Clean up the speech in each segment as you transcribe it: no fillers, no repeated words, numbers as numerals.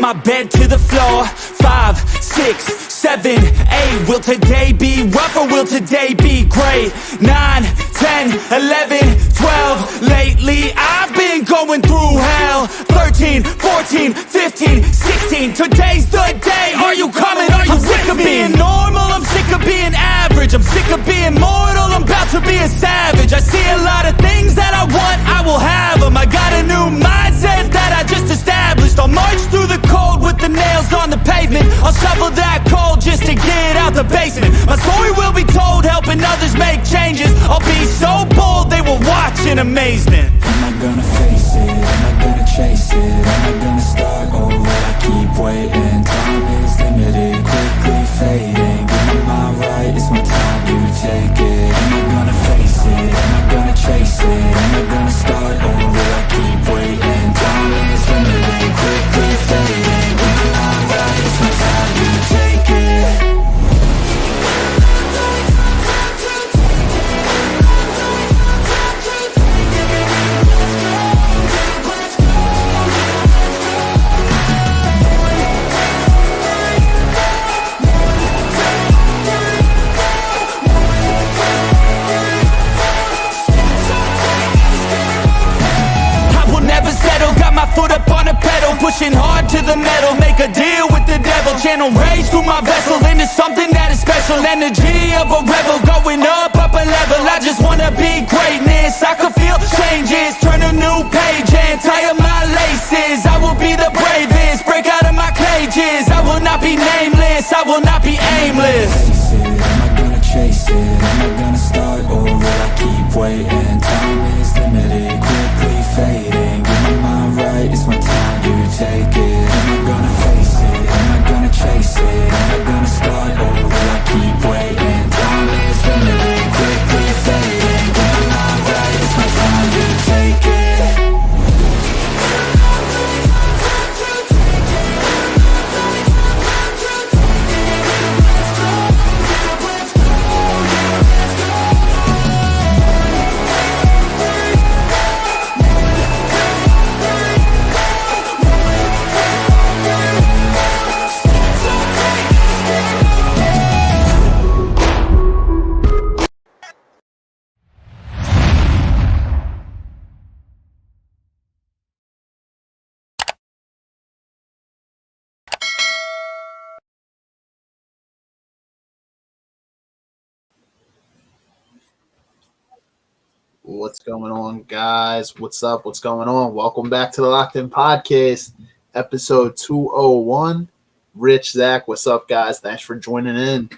my bed to the floor. 5, 6, 7, 8. Will today be rough or will today be great? 9, 10, 11, 12. Lately I've been going through hell. 13, 14, 15, 16. Today's the day. Are you coming? Are you sick of being normal? I'm sick of being average. I'm sick of being mortal. I'm about to be a savage. I see a lot of things that I want, I will have them. I got a new mindset that I just established. I'll march through the cold with the nails on the pavement. I'll shovel that coal just to get out the basement. My story will be told, helping others make changes. I'll be so bold, they will watch in amazement. Am I gonna face it? Am I gonna chase it? Am I gonna start or will I keep waiting? Time is limited, quickly fading. Get my mind right, it's my time to take it. Am I gonna face it? Am I gonna chase it? Am I gonna start or will I keep waiting? Time is limited, quickly fading. Get my mind right, it's my time to take it. Foot up on the pedal, pushing hard to the metal. Make a deal with the devil. Channel rage through my vessel into something that is special. Energy of a rebel, going up a level. I just wanna be greatness. I could feel changes, turn a new page and tie up my laces. I will be the bravest, break out of my cages. I will not be nameless, I will not be aimless. Am I gonna chase it? Am I gonna start or will I keep waiting? Time is limited, quickly fading. Get my mind right, it's my time to take it. Am I gonna face it? Am I gonna chase it? Am I gonna start or will I keep waiting? Time is limited, quickly fading. Get my mind right, it's my time to take it. What's going on, guys? What's up? What's going on? Welcome back to the Locked In Podcast, episode 201. Rich, Zach, what's up, guys? Thanks for joining in.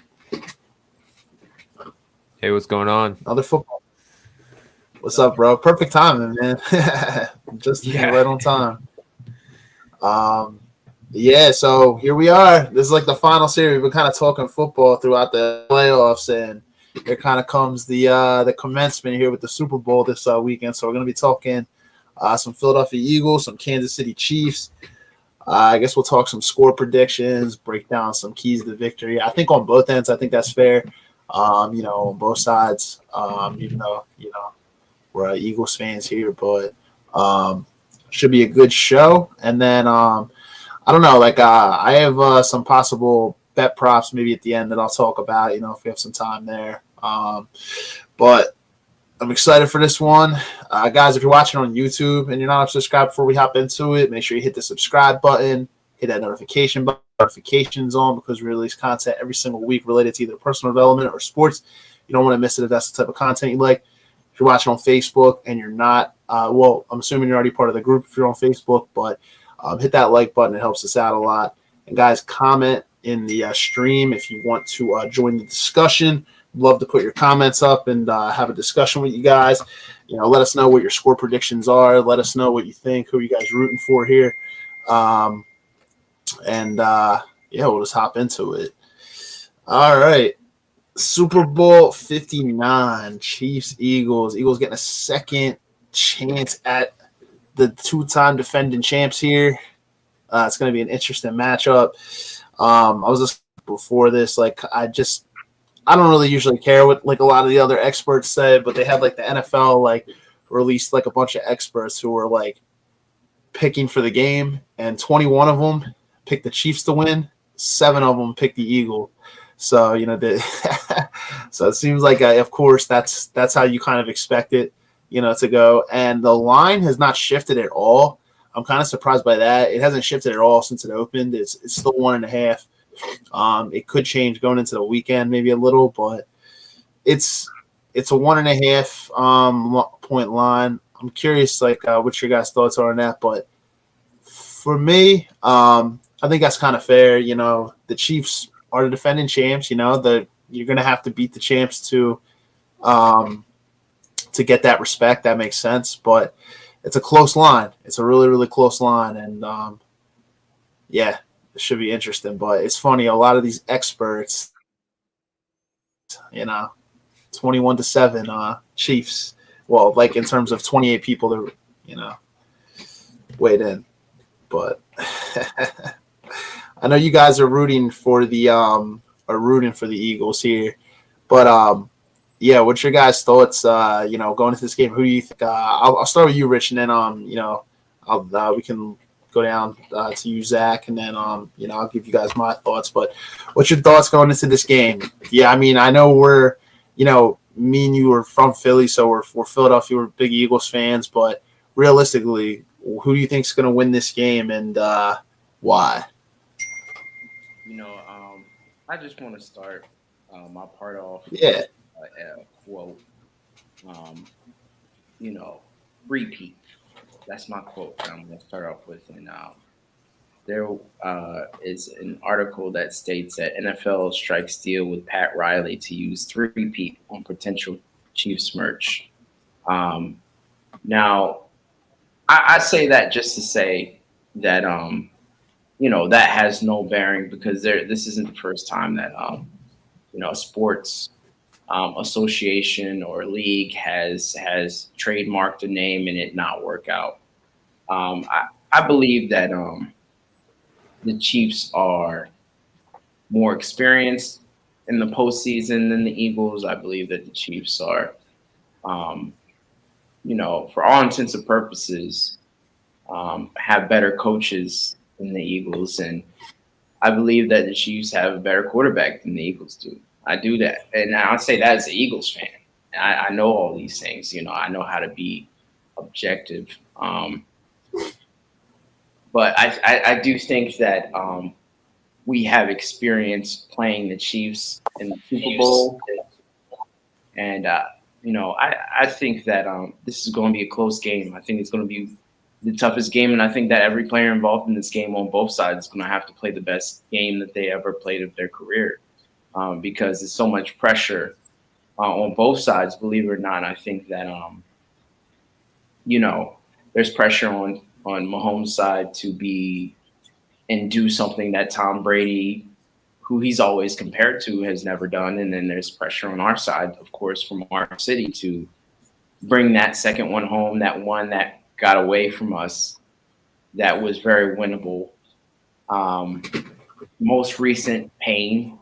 Hey, what's going on? Another football. What's up, bro? Perfect timing, man. Just right on time. So here we are. This is like the final series. We've been kind of talking football throughout the playoffs, and here kind of comes the commencement here with the Super Bowl this weekend. So we're going to be talking some Philadelphia Eagles, some Kansas City Chiefs. I guess we'll talk some score predictions, break down some keys to victory. I think on both ends, I think that's fair. On both sides, even though, we're Eagles fans here, but should be a good show. And then, I don't know, I have some possible bet props maybe at the end that I'll talk about, if we have some time there. But I'm excited for this one. Guys, if you're watching on YouTube and you're not subscribed before we hop into it, make sure you hit the subscribe button, hit that notification button, notifications on, because we release content every single week related to either personal development or sports. You don't want to miss it if that's the type of content you like. If you're watching on Facebook and you're not, I'm assuming you're already part of the group if you're on Facebook, but hit that like button. It helps us out a lot. And guys, comment in the stream if you want to join the discussion. Love to put your comments up and have a discussion with you guys. Let us know what your score predictions are. Let us know what you think, who you guys rooting for here. We'll just hop into it. All right. Super Bowl 59, Chiefs, Eagles. Eagles getting a second chance at the two-time defending champs here. It's going to be an interesting matchup. I was just before this, I don't really usually care what a lot of the other experts say, but they had the NFL released a bunch of experts who were picking for the game, and 21 of them picked the Chiefs to win. 7 of them picked the Eagles. So, so it seems like, of course, that's how you kind of expect it, to go. And the line has not shifted at all. I'm kind of surprised by that. It hasn't shifted at all since it opened. It's still 1.5. It could change going into the weekend, maybe a little, but it's a 1.5 point line. I'm curious, what your guys' thoughts are on that. But for me, I think that's kind of fair. The Chiefs are the defending champs. You're going to have to beat the champs to get that respect. That makes sense. But it's a close line. It's a really, really close line. And, it should be interesting. But it's funny. A lot of these experts, 21-7 Chiefs. Well, in terms of 28 people that, weighed in. But I know you guys are rooting for the Eagles here. But what's your guys' thoughts? Going into this game, who do you think? I'll start with you, Rich, and then we can go down to you, Zach, and then I'll give you guys my thoughts. But what's your thoughts going into this game? Yeah, I mean, I know we're me and you are from Philly, so we're Philadelphia, we're big Eagles fans. But realistically, who do you think is going to win this game, and why? I just want to start my part off. Yeah. A quote. Repeat. That's my quote that I'm going to start off with. And there is an article that states that NFL strikes deal with Pat Riley to use 3-peat on potential Chiefs merch. Now, I say that just to say that, that has no bearing because this isn't the first time that, a sports association or league has trademarked a name and it not work out. I believe that the Chiefs are more experienced in the postseason than the Eagles. I believe that the Chiefs are, for all intents and purposes, have better coaches than the Eagles. And I believe that the Chiefs have a better quarterback than the Eagles do. I do that. And I'll say that as an Eagles fan. I know all these things. I know how to be objective. But I do think that we have experience playing the Chiefs in the Super Bowl. And, I think that this is going to be a close game. I think it's going to be the toughest game. And I think that every player involved in this game on both sides is going to have to play the best game that they ever played of their career because there's so much pressure on both sides, believe it or not. I think that, there's pressure on Mahomes' side to be and do something that Tom Brady, who he's always compared to, has never done. And then there's pressure on our side, of course, from our city to bring that second one home, that one that got away from us, that was very winnable. Most recent pain,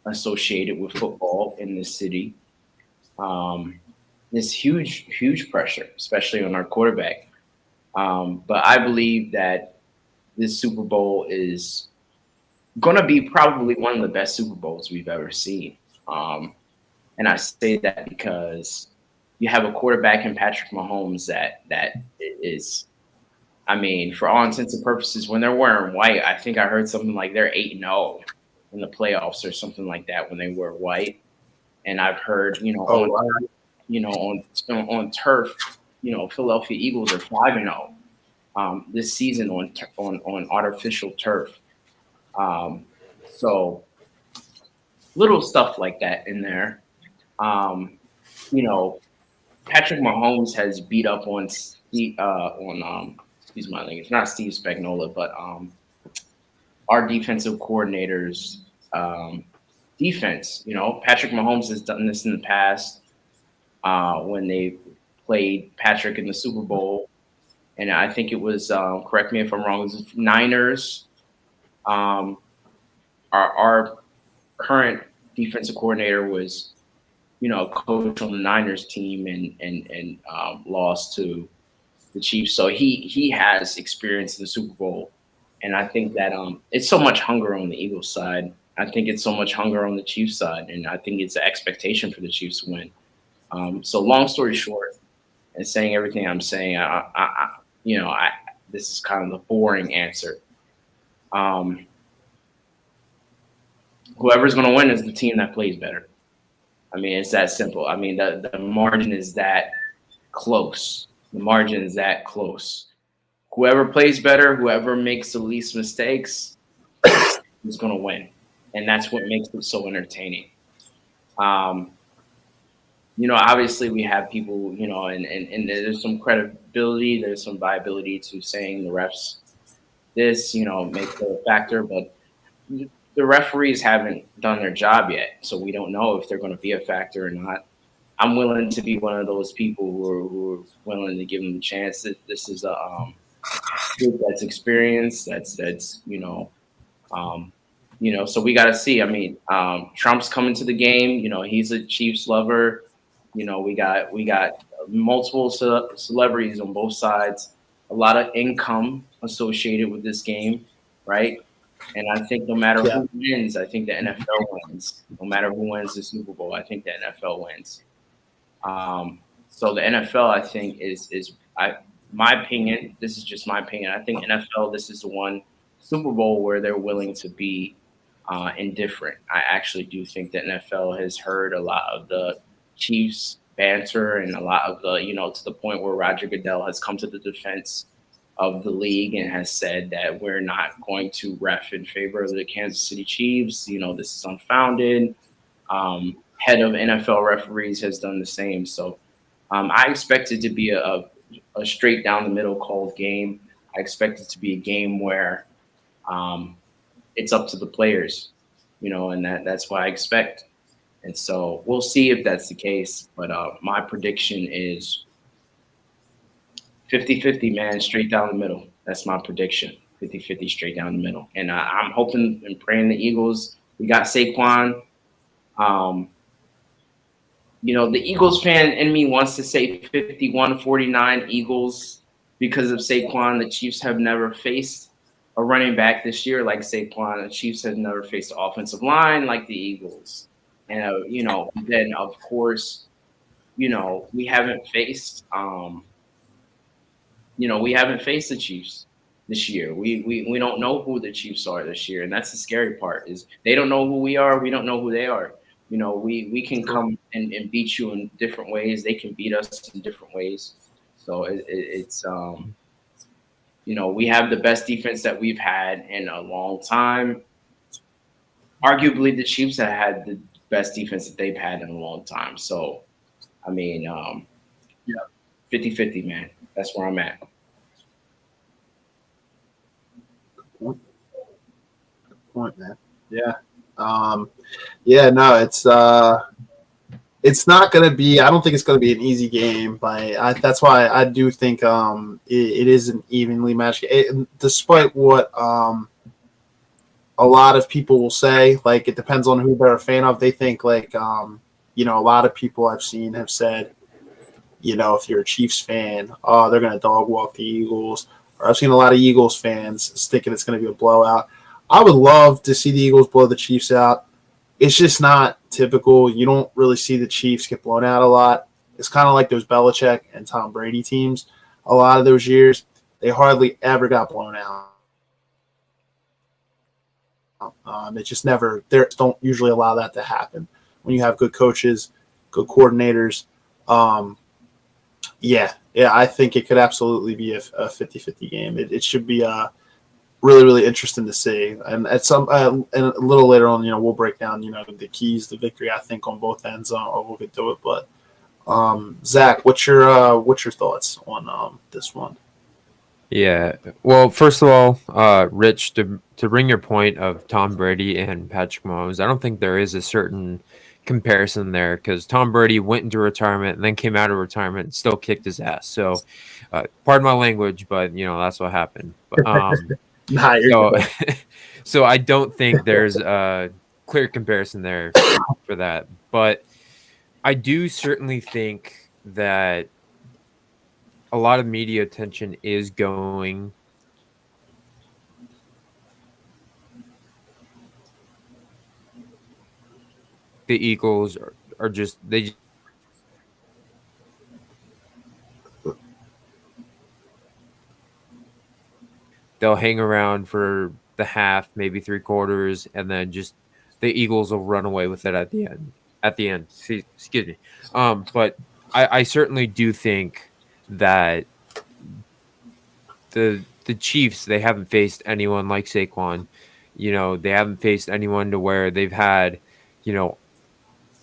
associated with football in this city. This huge pressure, especially on our quarterback. But I believe that this Super Bowl is going to be probably one of the best Super Bowls we've ever seen. And I say that because you have a quarterback in Patrick Mahomes that is, I mean, for all intents and purposes, when they're wearing white, I think I heard something like they're 8-0 in the playoffs or something like that when they wear white. And I've heard, on turf, Philadelphia Eagles are 5-0 this season on artificial turf. So little stuff like that in there. Patrick Mahomes has beat up on excuse my language, it's not Steve Spagnuolo, but our defensive coordinator's defense. Patrick Mahomes has done this in the past when they played Patrick in the Super Bowl. And I think it was, correct me if I'm wrong, it was Niners. Our current defensive coordinator was, coach on the Niners team and lost to the Chiefs. So he has experience in the Super Bowl. And I think that it's so much hunger on the Eagles side. I think it's so much hunger on the Chiefs side, and I think it's an expectation for the Chiefs to win. So long story short, and saying everything I'm saying, this is kind of the boring answer. Whoever's going to win is the team that plays better. I mean, it's that simple. I mean, the margin is that close. The margin is that close. Whoever plays better, whoever makes the least mistakes, is going to win, and that's what makes it so entertaining. Obviously we have people, and there's some credibility, there's some viability to saying the refs this, make a factor, but the referees haven't done their job yet, so we don't know if they're going to be a factor or not. I'm willing to be one of those people who are willing to give them the chance. This is a group that's experienced, so we got to see. I mean, Trump's coming to the game. He's a Chiefs lover. We got multiple celebrities on both sides, a lot of income associated with this game, right? And I think no matter who wins, I think the NFL wins. No matter who wins the Super Bowl, I think the NFL wins. So the NFL, I think, my opinion. This is just my opinion. I think NFL, this is the one Super Bowl where they're willing to be indifferent. I actually do think that NFL has heard a lot of the Chiefs banter and a lot of the, to the point where Roger Goodell has come to the defense of the league and has said that we're not going to ref in favor of the Kansas City Chiefs. This is unfounded. Head of NFL referees has done the same. So I expect it to be a straight down the middle called game. I expect it to be a game where it's up to the players, and that's what I expect. And so we'll see if that's the case. But my prediction is 50-50, man, straight down the middle. That's my prediction, 50-50 straight down the middle. And I'm hoping and praying the Eagles. We got Saquon. The Eagles fan in me wants to say 51-49 Eagles because of Saquon. The Chiefs have never faced a running back this year like Saquon. The Chiefs have never faced an offensive line like the Eagles. And, then, of course, we haven't faced the Chiefs this year. We don't know who the Chiefs are this year. And that's the scary part is they don't know who we are. We don't know who they are. We can come and beat you in different ways. They can beat us in different ways. So it's we have the best defense that we've had in a long time. Arguably, the Chiefs have had the best defense that they've had in a long time. So, I mean, 50-50, man. That's where I'm at. Good point, man. Yeah. No, it's not going to be – I don't think it's going to be an easy game. But that's why I do think it is an evenly matched game. Despite what a lot of people will say, like it depends on who they're a fan of. They think like, a lot of people I've seen have said, if you're a Chiefs fan, they're going to dog walk the Eagles. Or I've seen a lot of Eagles fans thinking it's going to be a blowout. I would love to see the Eagles blow the Chiefs out. It's just not typical. You don't really see the Chiefs get blown out a lot. It's kind of like those Belichick and Tom Brady teams. A lot of those years, they hardly ever got blown out. It just never – they don't usually allow that to happen when you have good coaches, good coordinators. I think it could absolutely be a 50-50 game. It should be really, really interesting to see. And at and a little later on, we'll break down, the keys to victory, I think, on both ends, or we'll get to it. But Zach, what's your thoughts on this one? Yeah. Well, first of all, Rich, to bring your point of Tom Brady and Patrick Mahomes, I don't think there is a certain comparison there because Tom Brady went into retirement and then came out of retirement and still kicked his ass. So, pardon my language, but that's what happened. But, so I don't think there's a clear comparison there for that. But I do certainly think that a lot of media attention is going the Eagles are just they'll hang around for the half, maybe three quarters, and then just the Eagles will run away with it at the end. Excuse me. But I certainly do think that the Chiefs, they haven't faced anyone like Saquon. They haven't faced anyone to where they've had,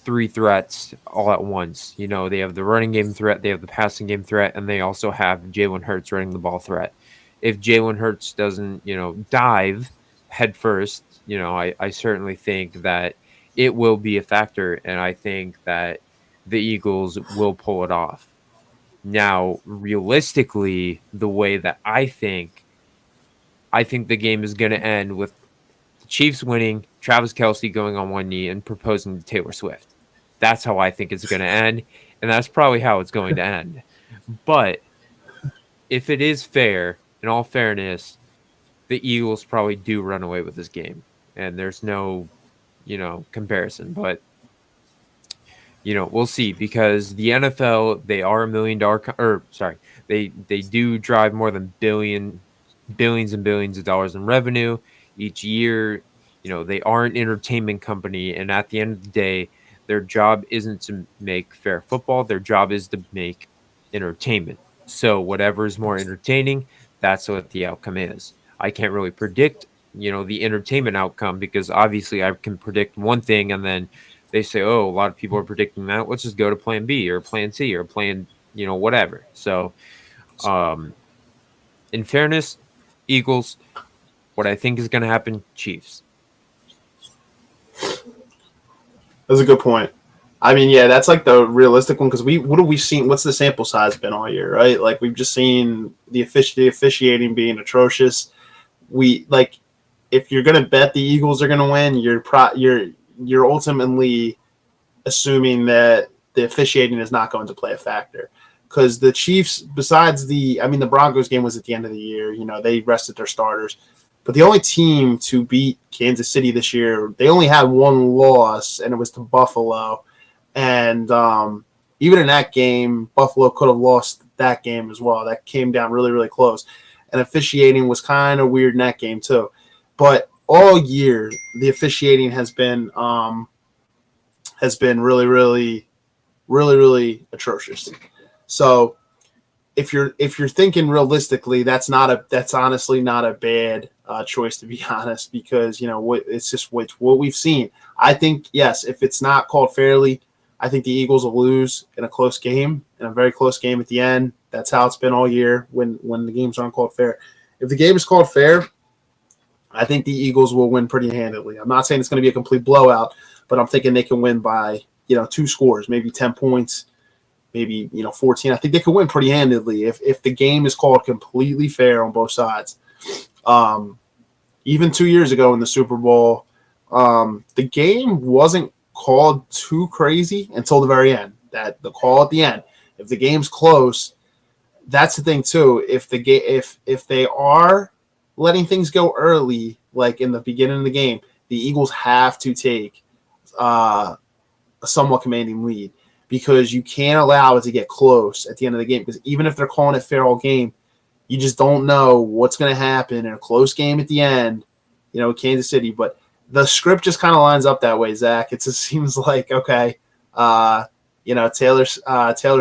three threats all at once. They have the running game threat, they have the passing game threat, and they also have Jalen Hurts running the ball threat. If Jalen Hurts doesn't, dive head first, I certainly think that it will be a factor, and I think that the Eagles will pull it off. Now, realistically, the way that I think the game is going to end with the Chiefs winning, Travis Kelce going on one knee and proposing to Taylor Swift. That's how I think it's going to end, and that's probably how it's going to end. But if it is fair, in all fairness, the Eagles probably do run away with this game, and there's no, comparison. But we'll see, because the NFL, they are $1 million, they do drive more than billions and billions of dollars in revenue each year. They are an entertainment company, and at the end of the day, their job isn't to make fair football. Their job is to make entertainment. So whatever is more entertaining, that's what the outcome is. I can't really predict, the entertainment outcome, because obviously I can predict one thing and then they say, oh, a lot of people are predicting that. Let's just go to plan B or plan C or plan, whatever. So, in fairness, Eagles, what I think is going to happen, Chiefs. That's a good point. I mean, yeah, that's like the realistic one, because what have we seen? What's the sample size been all year, right? Like, we've just seen the officiating being atrocious. If you're going to bet the Eagles are going to win, you're ultimately assuming that the officiating is not going to play a factor, because the Chiefs, besides the Broncos game was at the end of the year, they rested their starters, but the only team to beat Kansas City this year, they only had one loss, and it was to Buffalo. And even in that game, Buffalo could have lost that game as well. That came down really, really close. And officiating was kind of weird in that game too. But all year, the officiating has been really, really, really, really atrocious. So if you're thinking realistically, that's honestly not a bad choice, to be honest, because it's just what we've seen. I think, yes, if it's not called fairly, I think the Eagles will lose in a very close game at the end. That's how it's been all year when the games aren't called fair. If the game is called fair, I think the Eagles will win pretty handily. I'm not saying it's going to be a complete blowout, but I'm thinking they can win by, 2 scores, maybe 10 points, maybe, 14. I think they could win pretty handily if the game is called completely fair on both sides. Even 2 years ago in the Super Bowl, the game wasn't called too crazy until the very end. That the call at the end, if the game's close, that's the thing too. If they are letting things go early, like in the beginning of the game, the Eagles have to take a somewhat commanding lead, because you can't allow it to get close at the end of the game, because even if they're calling it fair all game, you just don't know what's going to happen in a close game at the end, Kansas City. But the script just kind of lines up that way, Zach. It just seems like, okay, Taylor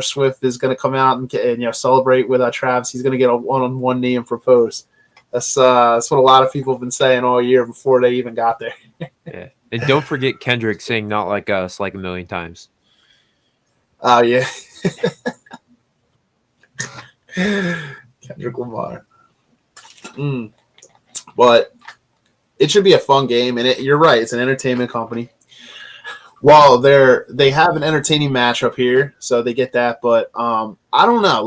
Swift is going to come out and celebrate with Travis. He's going to get on one knee and propose. That's what a lot of people have been saying all year before they even got there. Yeah. And don't forget Kendrick saying "Not Like Us" like 1 million times. Oh, yeah. Kendrick Lamar. But it should be a fun game, and you're right. It's an entertainment company. While they have an entertaining matchup here, so they get that. But I don't know.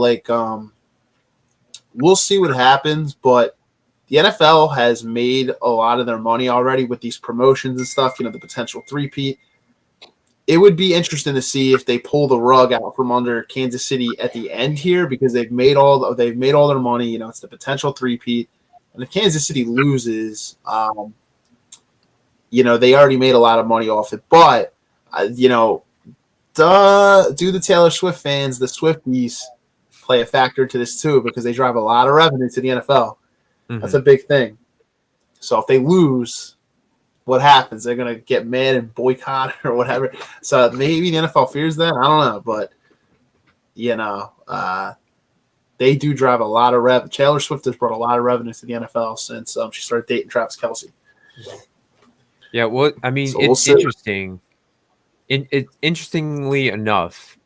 We'll see what happens. But the NFL has made a lot of their money already with these promotions and stuff. The potential three-peat. It would be interesting to see if they pull the rug out from under Kansas City at the end here, because they've made all their money. It's the potential three-peat. And if Kansas City loses, they already made a lot of money off it. But you know, do the Taylor Swift fans, the Swifties, play a factor to this too, because they drive a lot of revenue to the NFL. That's a big thing. So if they lose, what happens? They're gonna get mad and boycott or whatever. So maybe the NFL fears that. I don't know, but they do drive a lot of revenue. Taylor Swift has brought a lot of revenue to the NFL since she started dating Travis Kelce. Yeah, well, I mean, So it's interesting. Interestingly enough,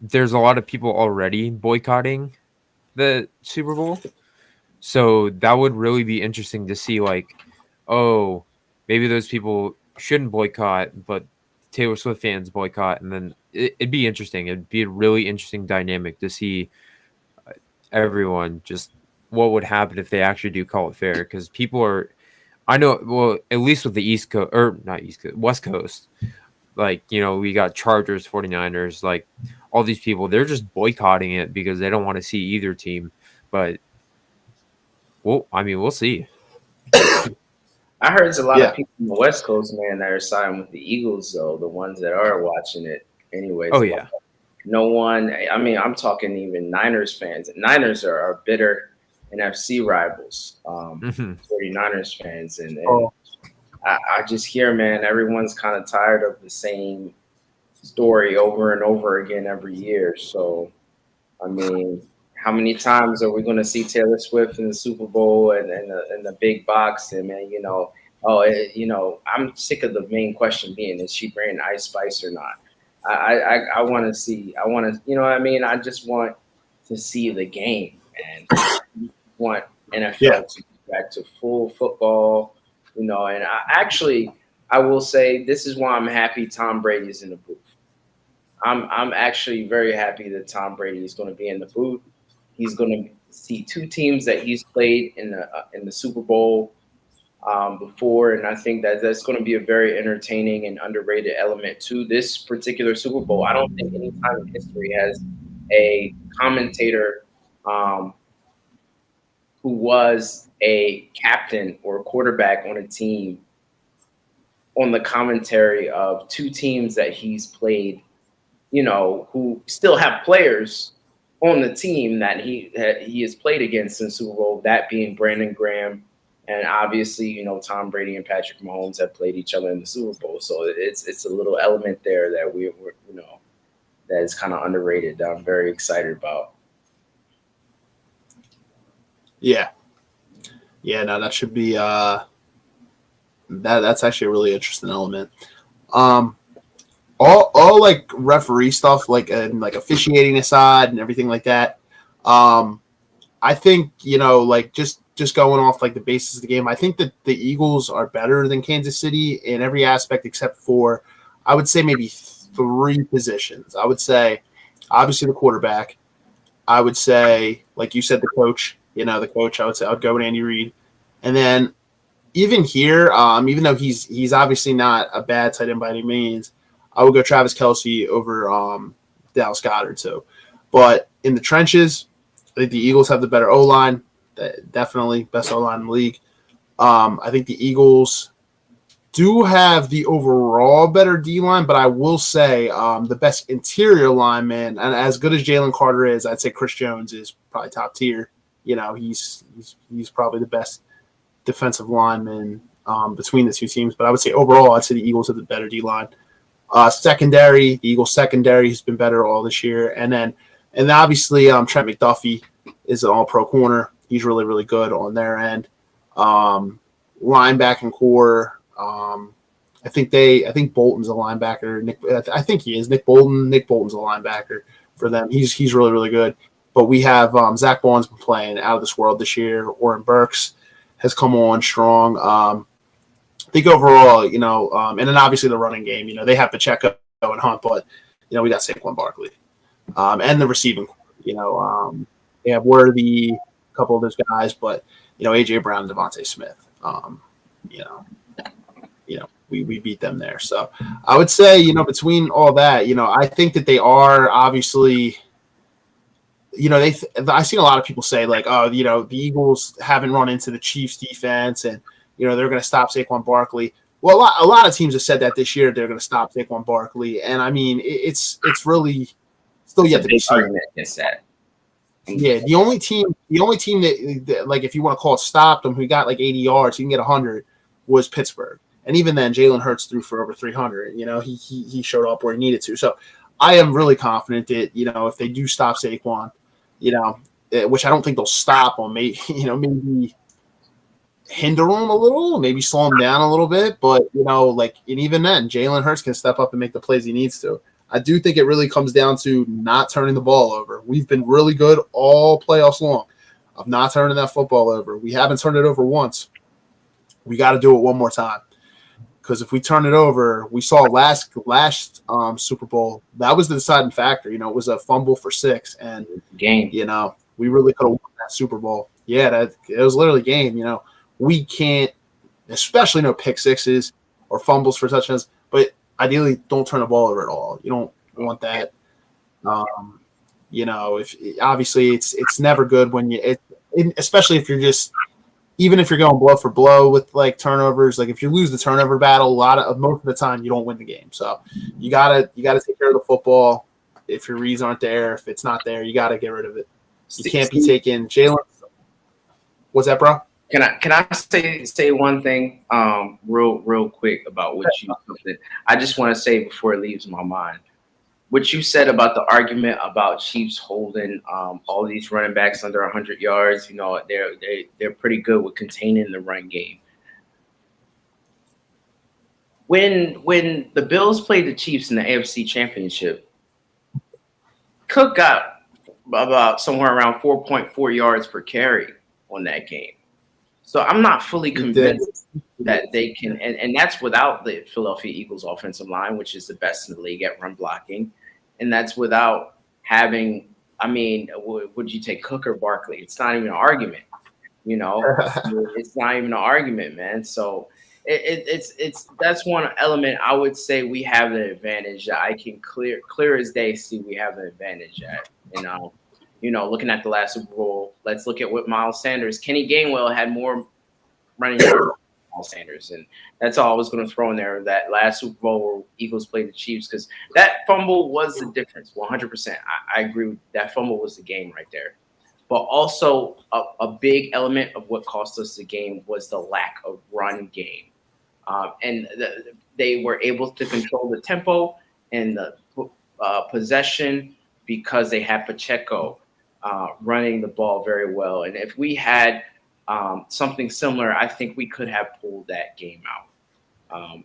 there's a lot of people already boycotting the Super Bowl. So that would really be interesting to see, like, oh, maybe those people shouldn't boycott, but Taylor Swift fans boycott, and then it'd be interesting. It'd be a really interesting dynamic to see everyone just what would happen if they actually do call it fair, because people are, I know, well, at least with the East Coast, or not East Coast, West Coast, like, we got Chargers, 49ers, like all these people, they're just boycotting it because they don't want to see either team. But we'll see. I heard it's a lot of people in the West Coast, man, that are siding with the Eagles, though, the ones that are watching it anyways. Oh, yeah. No one, I mean, I'm talking even Niners fans. Niners are bitter NFC rivals, 49ers fans. And I just hear, man, everyone's kind of tired of the same story over and over again every year. So, I mean, how many times are we going to see Taylor Swift in the Super Bowl and the big box? And, man, I'm sick of the main question being, is she bringing Ice Spice or not? I want to see. I want to, I just want to see the game, and want NFL to get back to full football, And I will say this is why I'm happy Tom Brady is in the booth. I'm actually very happy that Tom Brady is going to be in the booth. He's going to see two teams that he's played in the Super Bowl before, and I think that's going to be a very entertaining and underrated element to this particular Super Bowl. I don't think any time in history has a commentator who was a captain or a quarterback on a team on the commentary of two teams that he's played, who still have players on the team that he has played against in the Super Bowl, that being Brandon Graham. And obviously, Tom Brady and Patrick Mahomes have played each other in the Super Bowl. So it's a little element there that we're that is kind of underrated that I'm very excited about. Yeah. Yeah, no, that should be that's actually a really interesting element. All like referee stuff, like and like officiating aside and everything like that. I think, like just going off like the basis of the game, I think that the Eagles are better than Kansas City in every aspect except for, I would say, maybe three positions. I would say, obviously, the quarterback. I would say, like you said, the coach. The coach. I would say I would go with Andy Reid, and then even here, even though he's obviously not a bad tight end by any means, I would go Travis Kelce over Dallas Goedert too. But in the trenches, I think the Eagles have the better O-line. Definitely best O-line in the league. I think the Eagles do have the overall better D-line, but I will say the best interior lineman, and as good as Jalen Carter is, I'd say Chris Jones is probably top tier. He's probably the best defensive lineman between the two teams. But I would say overall, I'd say the Eagles have the better D-line. Secondary, the Eagles secondary has been better all this year. And obviously Trent McDuffie is an all-pro corner. He's really, really good on their end. Linebacking core, I think Bolton's a linebacker. I think he is. Nick Bolton's a linebacker for them. He's really, really good. But we have Zach Bond's been playing out of this world this year. Oren Burks has come on strong. I think overall, and then obviously the running game, they have Pacheco and Hunt, but, we got Saquon Barkley. And the receiving core, they have Worthy, a couple of those guys, but, A.J. Brown and Devontae Smith, we beat them there. So I would say, between all that, I think that they are obviously – I've seen a lot of people say like, oh, the Eagles haven't run into the Chiefs defense and, they're going to stop Saquon Barkley. Well, a lot of teams have said that this year they're going to stop Saquon Barkley, and I mean it's really still It's yet a to be big seen. argument against that. Yeah, the only team that like if you want to call it stopped him, who got like 80 yards, he can get 100, was Pittsburgh, and even then Jalen Hurts threw for over 300. You know, he showed up where he needed to. So I am really confident that if they do stop Saquon, which I don't think they'll stop him, maybe hinder him a little, maybe slow him down a little bit, but and even then, Jalen Hurts can step up and make the plays he needs to. I do think it really comes down to not turning the ball over. We've been really good all playoffs long of not turning that football over. We haven't turned it over once. We got to do it one more time, because if we turn it over, we saw last Super Bowl, that was the deciding factor. It was a fumble for 6, and Game. we really could have won that Super Bowl. Yeah, it was literally game. We can't, especially no pick sixes or fumbles for touchdowns, but ideally don't turn the ball over at all. You don't want that. If obviously it's never good when especially if you're just, even if you're going blow for blow with like turnovers, like if you lose the turnover battle, most of the time you don't win the game. So you gotta take care of the football. If your reads aren't there, if it's not there, you gotta get rid of it. You can't be taking Jalen. What's that, bro? Can I say one thing real quick about what you said? I just want to say before it leaves my mind, what you said about the argument about Chiefs holding all these running backs under 100 yards. They're pretty good with containing the run game. When the Bills played the Chiefs in the AFC Championship, Cook got about somewhere around 4.4 yards per carry on that game. So I'm not fully convinced that they can, and that's without the Philadelphia Eagles offensive line, which is the best in the league at run blocking. And that's without having, would you take Cook or Barkley? It's not even an argument, It's not even an argument, man. So it's that's one element I would say we have an advantage that I can clear as day see we have an advantage at, looking at the last Super Bowl, let's look at what Miles Sanders. Kenny Gainwell had more running yards than Miles Sanders, and that's all I was going to throw in there. That last Super Bowl where Eagles played the Chiefs, because that fumble was the difference. 100%, I agree with that. Fumble was the game right there. But also a big element of what cost us the game was the lack of run game, and they were able to control the tempo and the possession because they had Pacheco running the ball very well. And if we had something similar, I think we could have pulled that game out.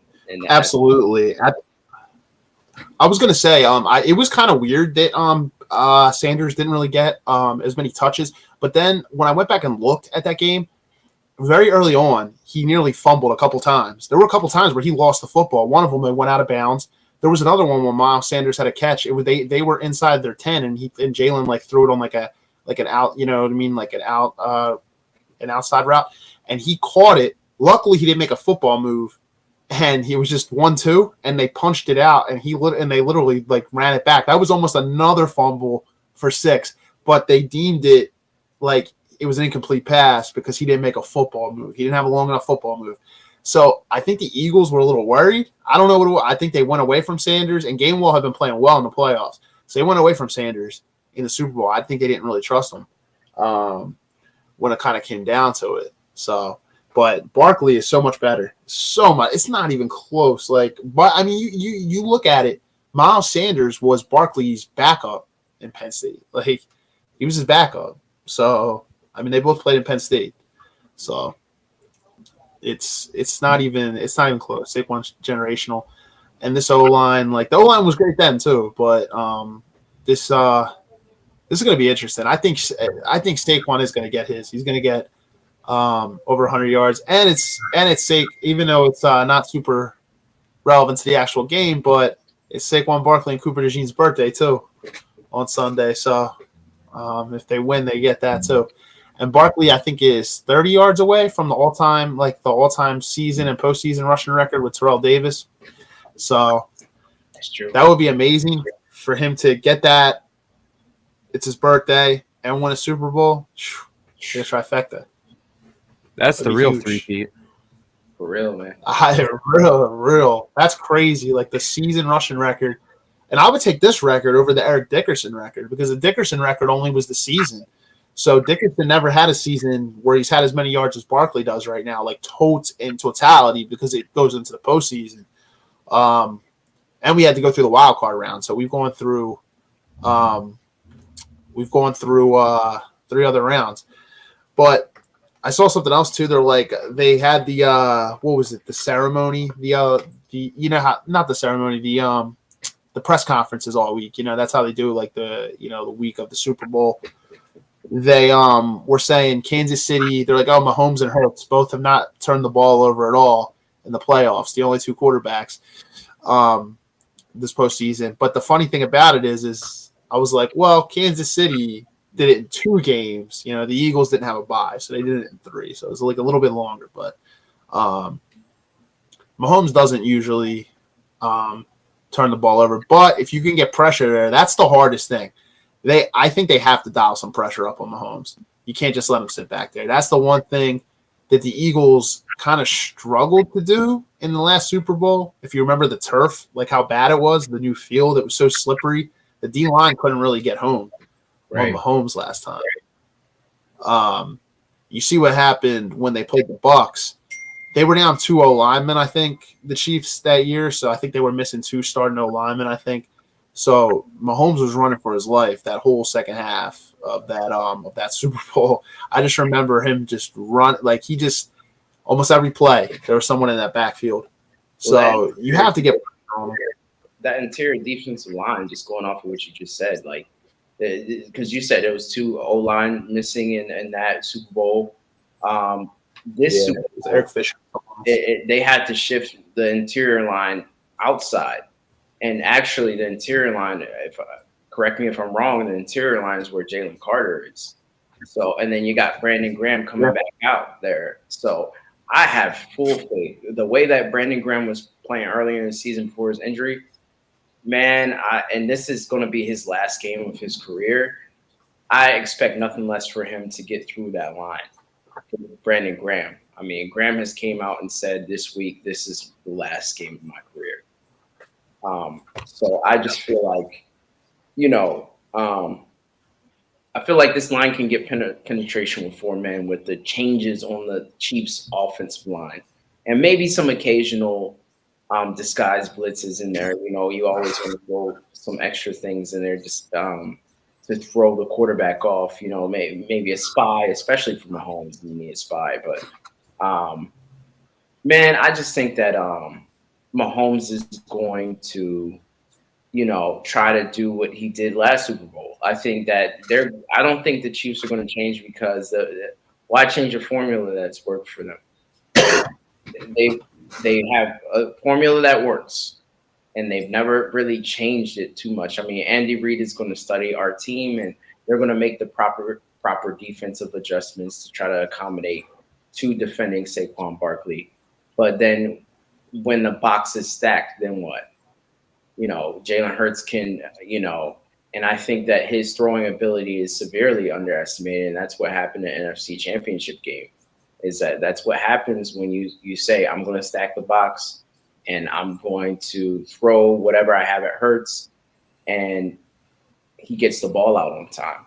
Absolutely. I was going to say, it was kind of weird that Sanders didn't really get as many touches. But then when I went back and looked at that game, very early on, he nearly fumbled a couple times. There were a couple times where he lost the football. One of them, it went out of bounds. There was another one where Miles Sanders had a catch. They were inside their 10, and Jalen threw it on like an out, like an outside route, and he caught it. Luckily, he didn't make a football move, and he was just 1-2, and they punched it out, and they literally ran it back. That was almost another fumble for 6, but they deemed it like it was an incomplete pass because he didn't make a football move. He didn't have a long enough football move. So I think the Eagles were a little worried. I don't know what it was. I think they went away from Sanders, and Gainwell had been playing well in the playoffs. So they went away from Sanders in the Super Bowl. I think they didn't really trust him when it kind of came down to it. So, but Barkley is so much better. So much. It's not even close. But you look at it. Miles Sanders was Barkley's backup in Penn State. He was his backup. So, they both played in Penn State. So it's not even close. Saquon's generational, and this O-line, the O-line was great then too. But this is going to be interesting. I think Saquon is going to get his. He's going to get over 100 yards, and it's safe, even though it's not super relevant to the actual game. But it's Saquon Barkley and Cooper DeJean's birthday too on Sunday. So if they win, they get that too. And Barkley, I think, is 30 yards away from the all-time season and postseason rushing record with Terrell Davis. So that's true. That would be amazing for him to get that. It's his birthday and win a Super Bowl. It's a trifecta. That's the real three-peat. For real, man. Real. That's crazy. Like the season rushing record. And I would take this record over the Eric Dickerson record because the Dickerson record only was the season. So Dickerson never had a season where he's had as many yards as Barkley does right now, like in totality, because it goes into the postseason. And we had to go through the wild card round. So we've gone through 3 other rounds. But I saw something else too. They had the what was it? The ceremony, the not the ceremony, the press conferences all week. That's how they do like the week of the Super Bowl. They were saying Kansas City, they're like, oh, Mahomes and Hurts both have not turned the ball over at all in the playoffs, the only 2 quarterbacks this postseason. But the funny thing about it is I was like, well, Kansas City did it in 2 games. The Eagles didn't have a bye, so they did it in 3. So it was like a little bit longer. But Mahomes doesn't usually turn the ball over. But if you can get pressure there, that's the hardest thing. I think they have to dial some pressure up on Mahomes. You can't just let him sit back there. That's the one thing that the Eagles kind of struggled to do in the last Super Bowl. If you remember the turf, like how bad it was, the new field, it was so slippery. The D-line couldn't really get home on Mahomes last time. You see what happened when they played the Bucs. They were down 2 O-linemen, I think, the Chiefs that year. So I think they were missing 2 starting O-linemen, I think. So Mahomes was running for his life that whole second half of that Super Bowl. I just remember him just run like he just almost every play there was someone in that backfield. So you have to get that interior defensive line. Just going off of what you just said, like because you said there was 2 O-line missing in that Super Bowl. Super Bowl, Eric Fisher. They had to shift the interior line outside. And actually, the interior line, correct me if I'm wrong, the interior line is where Jalen Carter is. So, and then you got Brandon Graham coming back out there. So I have full faith. The way that Brandon Graham was playing earlier in the season before his injury, man, and this is going to be his last game of his career. I expect nothing less for him to get through that line. Brandon Graham. I mean, Graham has came out and said this week, this is the last game of my career. So I just feel like, I feel like this line can get penetration with 4 men with the changes on the Chiefs' offensive line and maybe some occasional disguised blitzes in there. You always want to throw some extra things in there just to throw the quarterback off. Maybe a spy, especially for Mahomes, you need a spy. But man, I just think that Mahomes is going to, try to do what he did last Super Bowl. I think that I don't think the Chiefs are going to change because why change a formula that's worked for them? They have a formula that works, and they've never really changed it too much. I mean, Andy Reid is going to study our team, and they're going to make the proper defensive adjustments to try to accommodate 2 defending Saquon Barkley. But then when the box is stacked, then what? Jalen Hurts can, and I think that his throwing ability is severely underestimated. And that's what happened in the NFC Championship game, is that's what happens when you say, I'm going to stack the box and I'm going to throw whatever I have at Hurts, and he gets the ball out on time,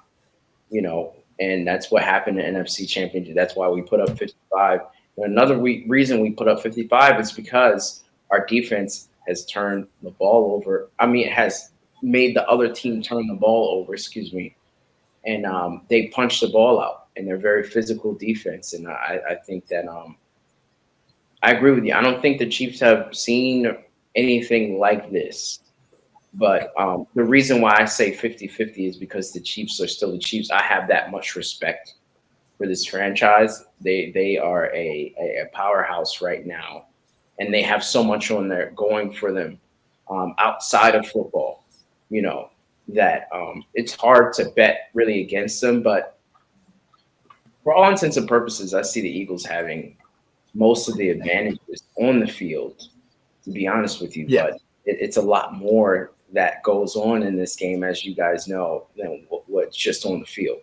and that's what happened in the NFC Championship. That's why we put up 55. And another reason we put up 55 is because our defense has turned the ball over. I mean, it has made the other team turn the ball over, and they punch the ball out, and they're very physical defense. And I think that I agree with you. I don't think the Chiefs have seen anything like this. But the reason why I say 50-50 is because the Chiefs are still the Chiefs. I have that much respect for this franchise. They are a powerhouse right now, and they have so much on there going for them outside of football, that it's hard to bet really against them. But for all intents and purposes, I see the Eagles having most of the advantages on the field, to be honest with you. Yeah. But it's a lot more that goes on in this game, as you guys know, than what's just on the field.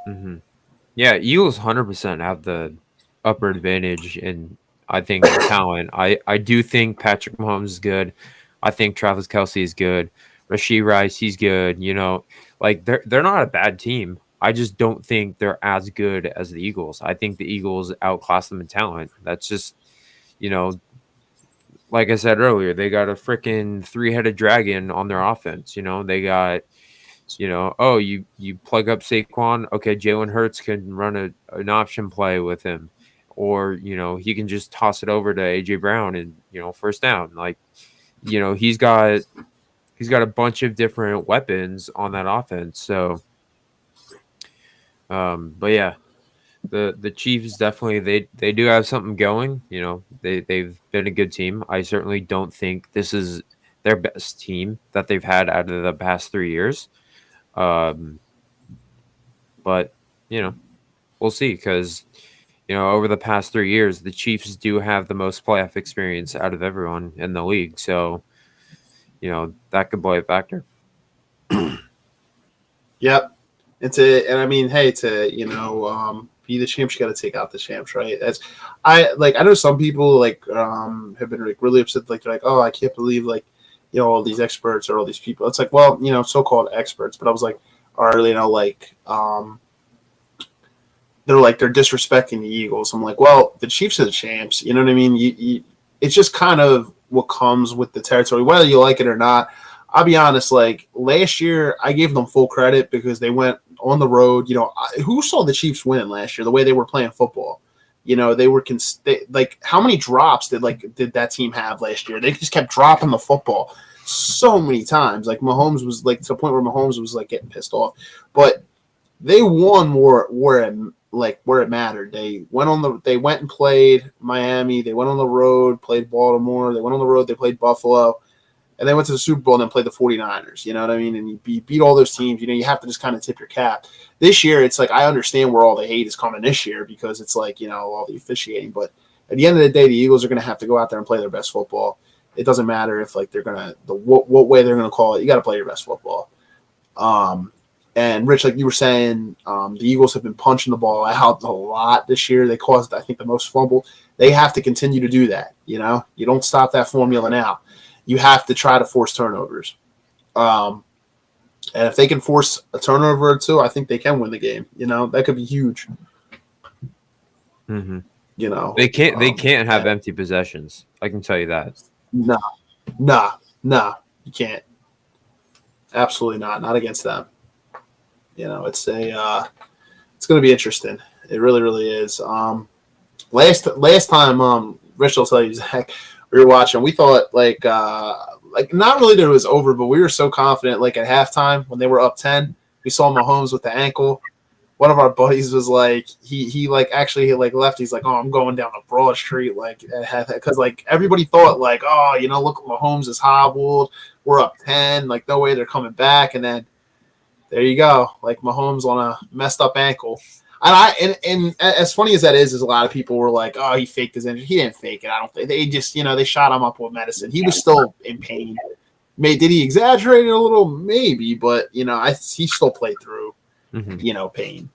Mm-hmm. Yeah, Eagles 100% have the upper advantage in, I think, talent. I do think Patrick Mahomes is good. I think Travis Kelce is good. Rashee Rice, he's good. Like they're not a bad team. I just don't think they're as good as the Eagles. I think the Eagles outclass them in talent. That's just, you know, like I said earlier, they got a freaking three-headed dragon on their offense. They got, oh, you plug up Saquon, okay, Jalen Hurts can run an option play with him, or he can just toss it over to AJ Brown and first down. Like, he's got a bunch of different weapons on that offense. So, but yeah. The Chiefs definitely they do have something going. They've been a good team. I certainly don't think this is their best team that they've had out of the past 3 years. But we'll see, because over the past 3 years, the Chiefs do have the most playoff experience out of everyone in the league. So that could play a factor. Yep. And I mean, hey, be the champs, you got to take out the champs, right? I know some people have been really upset, they're like, oh, I can't believe all these experts or all these people. It's like, well, so-called experts, but I was like, they're disrespecting the Eagles. I'm like, well, the Chiefs are the champs. You know what I mean? It's just kind of what comes with the territory, whether you like it or not. I'll be honest, last year I gave them full credit because they went on the road. Who saw the Chiefs win last year, the way they were playing football? They were how many drops did that team have last year? They just kept dropping the football so many times. Mahomes was to the point where Mahomes was getting pissed off. But they won where it mattered. They went and played Miami. They went on the road, played Baltimore. They went on the road, they played Buffalo. And they went to the Super Bowl and then played the 49ers, you know what I mean? And you beat all those teams. You have to just kind of tip your cap. This year, it's I understand where all the hate is coming this year because it's all the officiating. But at the end of the day, the Eagles are going to have to go out there and play their best football. It doesn't matter if they're going to what way they're going to call it. You got to play your best football. And Rich, like you were saying, the Eagles have been punching the ball out a lot this year. They caused, I think, the most fumble. They have to continue to do that. You don't stop that formula now. You have to try to force turnovers. And if they can force a turnover or two, I think they can win the game. That could be huge. Mm-hmm. They can't have empty possessions. I can tell you that. Nah, you can't. Absolutely not. Not against them. It's going to be interesting. It really, really is. Last time, Rich will tell you, Zach, we were watching. We thought not really that it was over, but we were so confident. At halftime when they were up 10, we saw Mahomes with the ankle. One of our buddies was he left. He's like, oh, I'm going down a Broad Street because everybody thought look, Mahomes is hobbled. We're up 10. No way they're coming back. And then there you go, Mahomes on a messed up ankle. And as funny as that is a lot of people were like, oh, he faked his injury. He didn't fake it. I don't think they just, they shot him up with medicine. He was still in pain. Did he exaggerate it a little? Maybe, but he still played through, pain.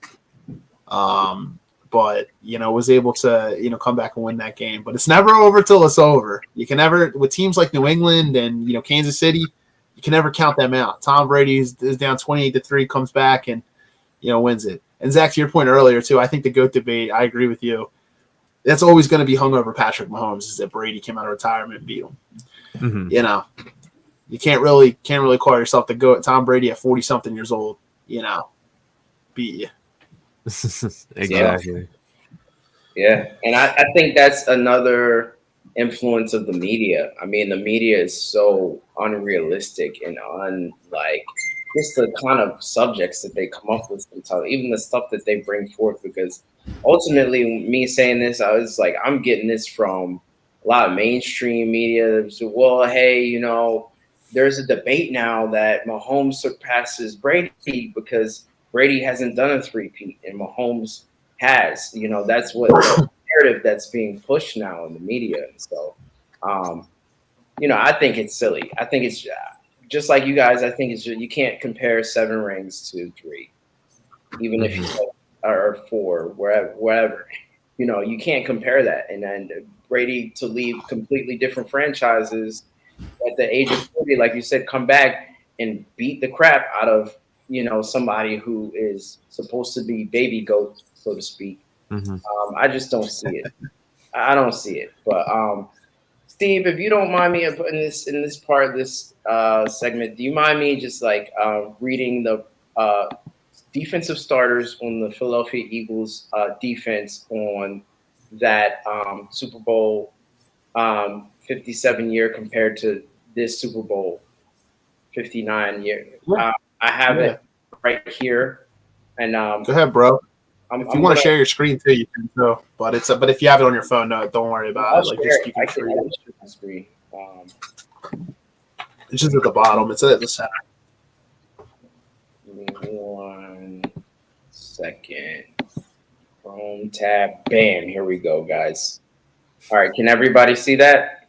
But was able to, come back and win that game. But it's never over till it's over. You can never, with teams like New England and Kansas City, you can never count them out. Tom Brady is down 28-3, comes back and wins it. And Zach, to your point earlier too, I think the GOAT debate, I agree with you. That's always going to be hung over Patrick Mahomes, is that Brady came out of retirement and beat him. Mm-hmm. You can't really call yourself the GOAT. Tom Brady at 40-something years old, beat you. Exactly. Yeah, and I think that's another influence of the media. I mean, the media is so unrealistic and just the kind of subjects that they come up with sometimes, even the stuff that they bring forth, because ultimately me saying this, I was I'm getting this from a lot of mainstream media. So, well, hey, there's a debate now that Mahomes surpasses Brady because Brady hasn't done a three-peat and Mahomes has. That's what the narrative that's being pushed now in the media. And so, I think it's silly. I think it's just like you guys. I think it's you can't compare 7 rings to 3, even if you or 4, wherever. You can't compare that. And then Brady to leave completely different franchises at the age of 40, like you said, come back and beat the crap out of, somebody who is supposed to be baby goat, so to speak. Mm-hmm. I just don't see it. I don't see it. But Steve, if you don't mind me in this part of this segment, do you mind me just like reading the defensive starters on the Philadelphia Eagles defense on that Super Bowl 57 year compared to this Super Bowl 59 year? I have it right here, and Go ahead, bro. If you want to share your screen too, you can too. But if you have it on your phone, no, don't worry about it. Like just you can share the screen. It's just at the bottom. It's at the center. Give me 1 second. Chrome tab. Bam. Here we go, guys. All right. Can everybody see that?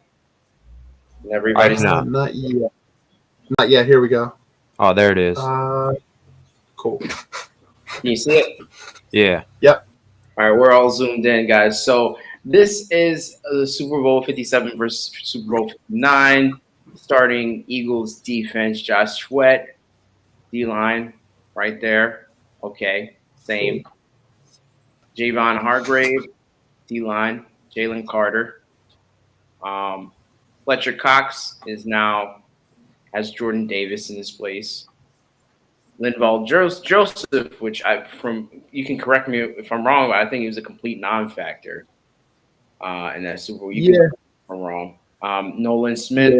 Can everybody see that? Not yet. Not yet. Here we go. Oh, there it is. Cool. Can you see it? Yeah. Yep. All right. We're all zoomed in, guys. So this is the Super Bowl 57 versus Super Bowl 59. Starting Eagles defense, Josh Sweat, D-line right there. Okay. Same. Javon Hargrave, D-line. Jalen Carter. Fletcher Cox has Jordan Davis in his place. Linval Joseph, which you can correct me if I'm wrong, but I think he was a complete non-factor in that Super Bowl. You can correct me if I'm wrong. Nolan Smith,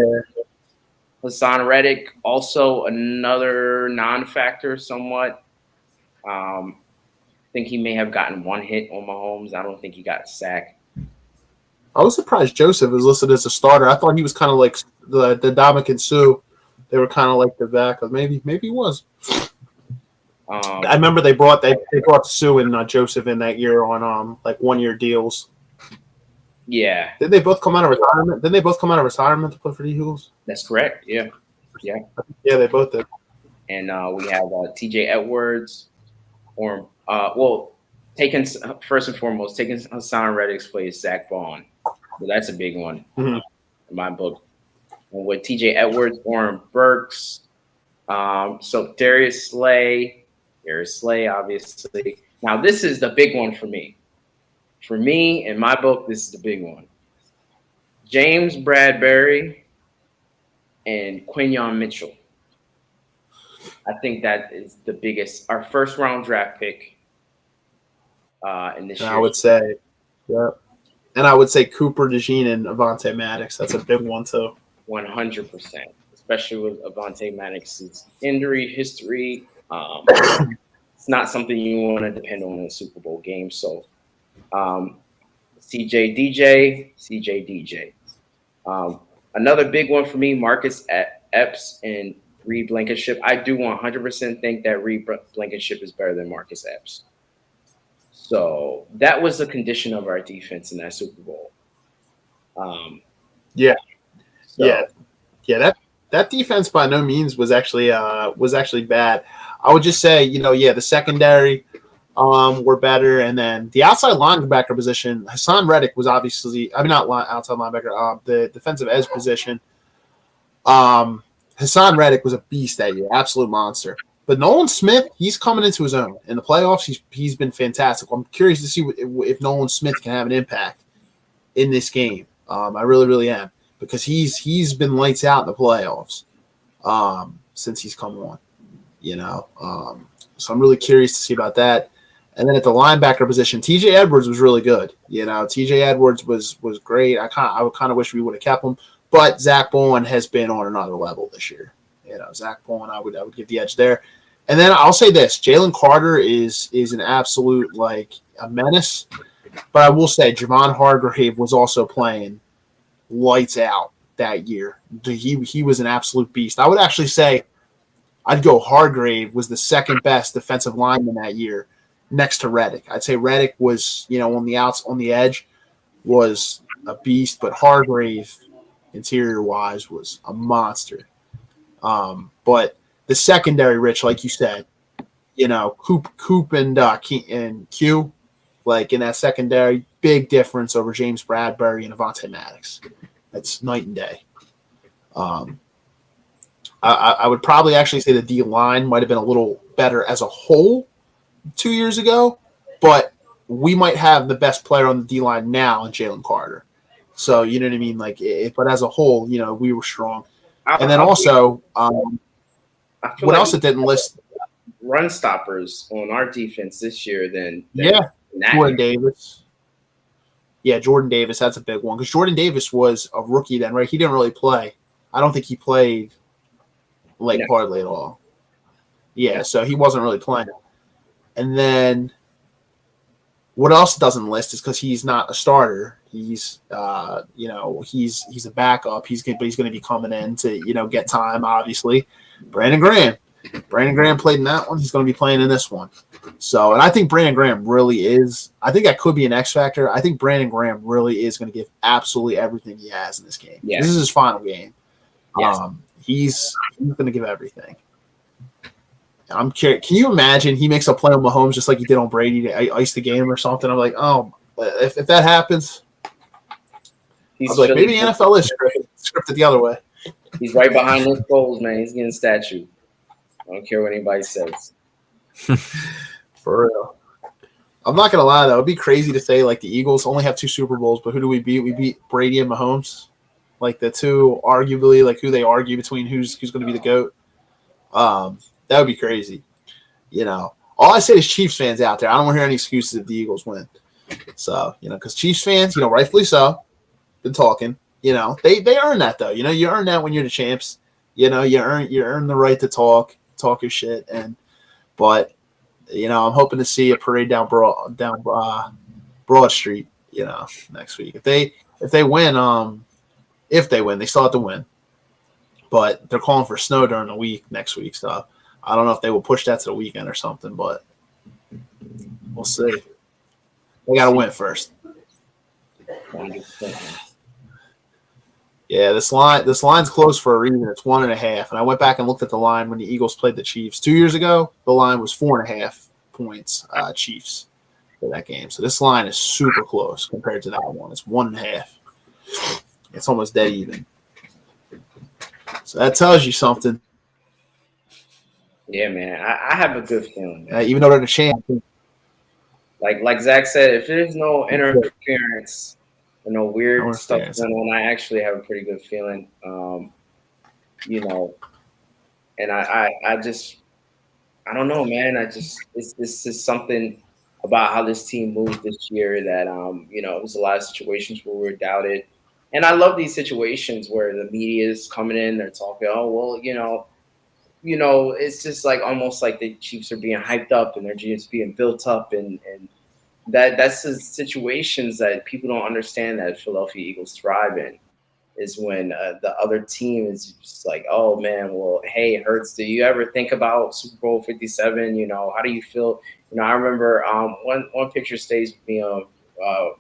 Hassan Reddick, also another non-factor somewhat. I think he may have gotten one hit on Mahomes. I don't think he got a sack. I was surprised Joseph was listed as a starter. I thought he was kind of like the Dominican Sue. They were kind of like the backup. Maybe he was. I remember they brought Sue and Joseph in that year on like 1-year deals. Yeah. Did they both come out of retirement? Didn't they both come out of retirement to play for the Eagles? That's correct. Yeah. Yeah. Yeah, they both did. And we have T.J. Edwards, taking first and foremost, taking Hassan Reddick's place, Zach Vaughn. So that's a big one in my book. And with T.J. Edwards, Warren Burks, so Darius Slay, obviously. Now, this is the big one for me. For me, in my book, this is the big one. James Bradbury and Quinyon Mitchell. I think that is the biggest. Our first-round draft pick in this year. I would say, yeah. And I would say Cooper DeJean and Avonte Maddox. That's a big one, too. 100%, especially with Avonte Maddox's injury history. It's not something you want to depend on in a Super Bowl game. So, CJ DJ. Another big one for me, Marcus Epps and Reed Blankenship. I do 100% think that Reed Blankenship is better than Marcus Epps. So that was the condition of our defense in that Super Bowl. That defense by no means was actually bad. I would just say, the secondary were better, and then the outside linebacker position, Hassan Reddick was obviously, not outside linebacker, the defensive edge position. Hassan Reddick was a beast that year, absolute monster. But Nolan Smith, he's coming into his own in the playoffs. He's been fantastic. I'm curious to see if Nolan Smith can have an impact in this game. I really, really am, because he's been lights out in the playoffs since he's come on. So I'm really curious to see about that. And then at the linebacker position, T.J. Edwards was really good. T.J. Edwards was great. I would kind of wish we would have kept him, but Zach Bowen has been on another level this year. Zach Bowen, I would give the edge there. And then I'll say this: Jalen Carter is an absolute a menace. But I will say Javon Hargrave was also playing lights out that year. He was an absolute beast. I would actually say I'd go Hargrave was the second best defensive lineman that year, next to Reddick. I'd say Reddick was, on the edge, was a beast, but Hargrave, interior-wise, was a monster. But the secondary, Rich, like you said, Coop and Q, like in that secondary, big difference over James Bradbury and Avonte Maddox. That's night and day. I would probably actually say the D line might have been a little better as a whole 2 years ago, but we might have the best player on the D line now in Jalen Carter. So you know what I mean? Like, but as a whole, you know, we were strong. And then also, what else it didn't list? Run stoppers on our defense this year than Jordan Davis. Yeah, Jordan Davis, that's a big one because Jordan Davis was a rookie then, right? He didn't really play. I don't think he played hardly at all. Yeah, so he wasn't really playing. And then what else doesn't list is because he's not a starter. He's he's a backup. But he's going to be coming in to get time. Obviously, Brandon Graham played in that one. He's going to be playing in this one. So, and I think Brandon Graham really is. I think that could be an X factor. I think Brandon Graham really is going to give absolutely everything he has in this game. Yes. This is his final game. Yes. He's going to give everything. I'm curious. Can you imagine he makes a play on Mahomes just like he did on Brady to ice the game or something? I'm like, oh, if that happens, I was like, maybe the NFL is scripted the other way. He's right behind those goals, man. He's getting statue. I don't care what anybody says. For real. I'm not going to lie, though. It'd be crazy to say, like, the Eagles only have 2 Super Bowls, but who do we beat? We beat Brady and Mahomes. Like, the two, arguably, like, who they argue between who's going to be the GOAT. That would be crazy. All I say is Chiefs fans out there. I don't want to hear any excuses if the Eagles win. So, because Chiefs fans, rightfully so, been talking. They earn that, though. You earn that when you're the champs. You earn the right to talk your shit. But I'm hoping to see a parade down Broad Street, next week. If they win, they still have to win. But they're calling for snow during the week next week, so I don't know if they will push that to the weekend or something, but we'll see. They got to win first. Yeah, this line's close for a reason. It's 1.5, and I went back and looked at the line when the Eagles played the Chiefs 2 years ago. The line was 4.5 points, Chiefs, for that game. So this line is super close compared to that one. It's 1.5. It's almost dead even. So that tells you something. Yeah, man. I have a good feeling. Even though they're the champ. Like Zach said, if there's no interference or no weird stuff going on, I actually have a pretty good feeling. And I don't know, man. This is something about how this team moved this year that there's a lot of situations where we're doubted. And I love these situations where the media is coming in, they're talking, oh, well, it's just like almost like the Chiefs are being hyped up and they're just being built up. And that's the situations that people don't understand that Philadelphia Eagles thrive in, is when the other team is just like, oh, man, well, hey, Hurts, do you ever think about Super Bowl 57? How do you feel? I remember one picture stays with me of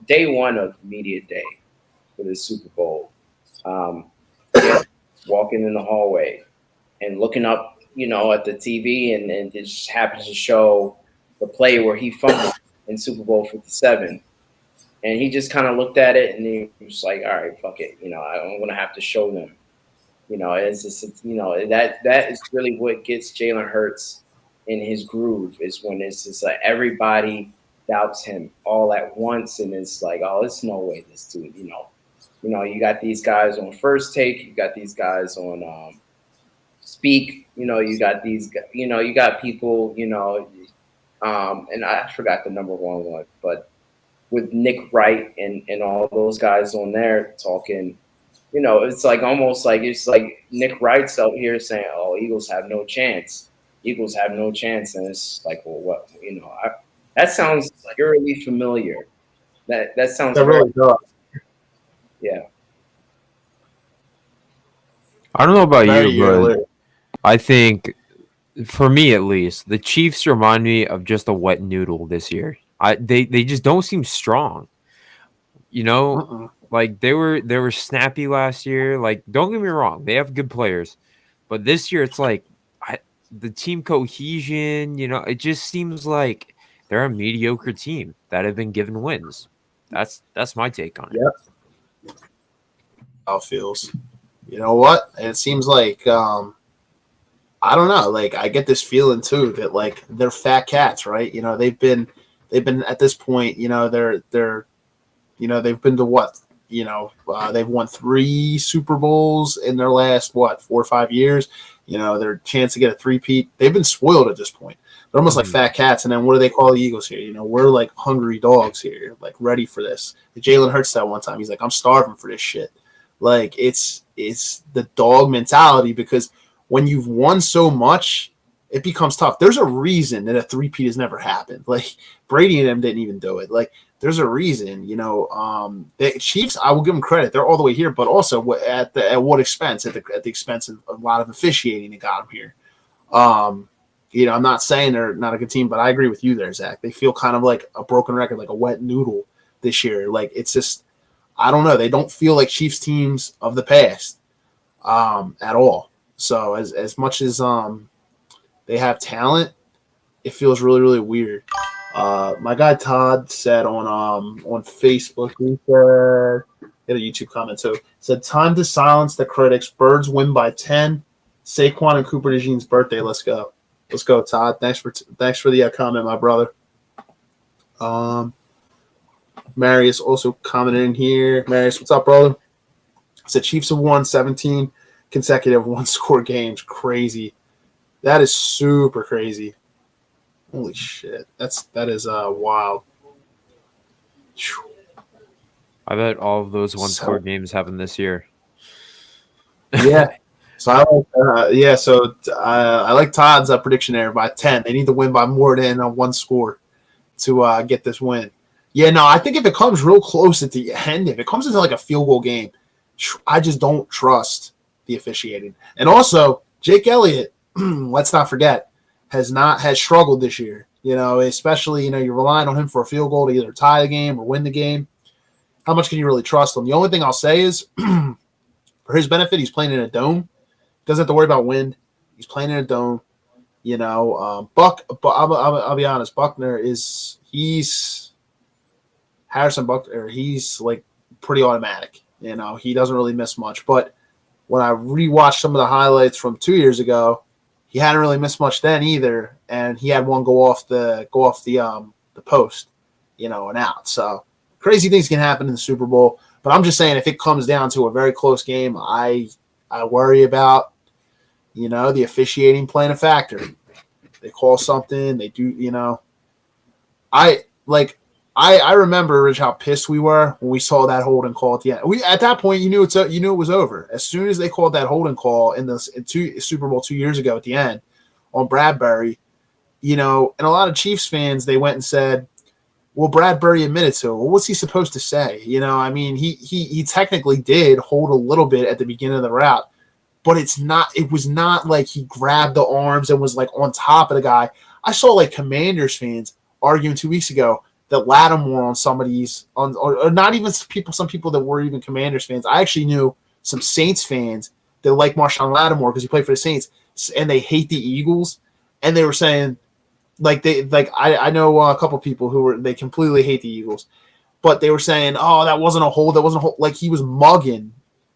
day one of media day for the Super Bowl, walking in the hallway and looking up, at the TV, and it just happens to show the play where he fumbled in Super Bowl 57. And he just kind of looked at it and he was like, all right, fuck it. I'm going to have to show them. It's just, that is really what gets Jalen Hurts in his groove, is when it's just like everybody doubts him all at once. And it's like, oh, there's no way this dude, you got these guys on First Take, you got these guys on Speak, you got these, you got people, and I forgot the number one, but with Nick Wright and all those guys on there talking, it's like almost like it's like Nick Wright's out here saying, oh, Eagles have no chance. Eagles have no chance. And it's like, well, what, that sounds eerily familiar. That sounds really does. Yeah. I don't know about you, but I think, for me at least, the Chiefs remind me of just a wet noodle this year. They just don't seem strong. Like they were snappy last year. Like, don't get me wrong, they have good players, but this year it's like the team cohesion. It just seems like they're a mediocre team that have been given wins. That's my take on it. Yep. How it feels. You know what? And it seems like I don't know. Like I get this feeling too that like they're fat cats, right? You know, they've been at this point. You know, they're they've been to what? You know, they've won 3 Super Bowls in their last 4 or 5 years. You know, their chance to get a three-peat. They've been spoiled at this point. They're almost like fat cats. And then what do they call the Eagles here? You know, we're like hungry dogs here, like ready for this. Jalen Hurts that one time. He's like, I'm starving for this shit. Like it's the dog mentality because when you've won so much, it becomes tough. There's a reason that a three-peat has never happened. Like Brady and them didn't even do it. Like there's a reason, you know. The Chiefs, I will give them credit. They're all the way here, but also at what expense? At the expense of a lot of officiating that got them here. You know, I'm not saying they're not a good team, but I agree with you there, Zach. They feel kind of like a broken record, like a wet noodle this year. Like it's just, I don't know. They don't feel like Chiefs teams of the past at all. So as much as they have talent, it feels really, really weird. My guy Todd said on Facebook, he said, he had a YouTube comment too, said, time to silence the critics. Birds win by 10. Saquon and Cooper DeJean's birthday. Let's go. Let's go, Todd. Thanks for the comment, my brother. Marius also commented in here. Marius, what's up, brother? Said Chiefs have won 17 consecutive one-score games. Crazy. That is super crazy. Holy shit. That is wild. I bet all of those one-score games happen this year. Yeah. So I like Todd's prediction there by 10. They need to win by more than one score to get this win. Yeah, no, I think if it comes real close at the end, if it comes into like a field goal game, I just don't trust the officiating. And also, Jake Elliott, let's not forget, has struggled this year. You know, especially, you know, you're relying on him for a field goal to either tie the game or win the game. How much can you really trust him? The only thing I'll say is, for his benefit, he's playing in a dome. Doesn't have to worry about wind. He's playing in a dome. You know, I'll be honest. Buckner he's Harrison Buckner. He's like pretty automatic. You know, he doesn't really miss much. But when I rewatched some of the highlights from 2 years ago, he hadn't really missed much then either, and he had one go off the post, you know, and out. So crazy things can happen in the Super Bowl. But I'm just saying, if it comes down to a very close game, I worry about, you know, the officiating playing a factor. They call something, they do, you know. I remember, Rich, how pissed we were when we saw that holding call at the end. At that point, you knew it was over. As soon as they called that holding call in Super Bowl 2 years ago at the end on Bradbury, you know, and a lot of Chiefs fans, they went and said, well, Bradbury admitted to it. Well, what's he supposed to say? You know, I mean, he technically did hold a little bit at the beginning of the route, but it was not like he grabbed the arms and was like on top of the guy. I saw like Commanders fans arguing 2 weeks ago that Lattimore on somebody's or not even some people that were even Commanders fans. I actually knew some Saints fans that like Marshawn Lattimore because he played for the Saints, and they hate the Eagles, and they were saying I know a couple people they completely hate the Eagles, but they were saying, oh, that wasn't a hold, like he was mugging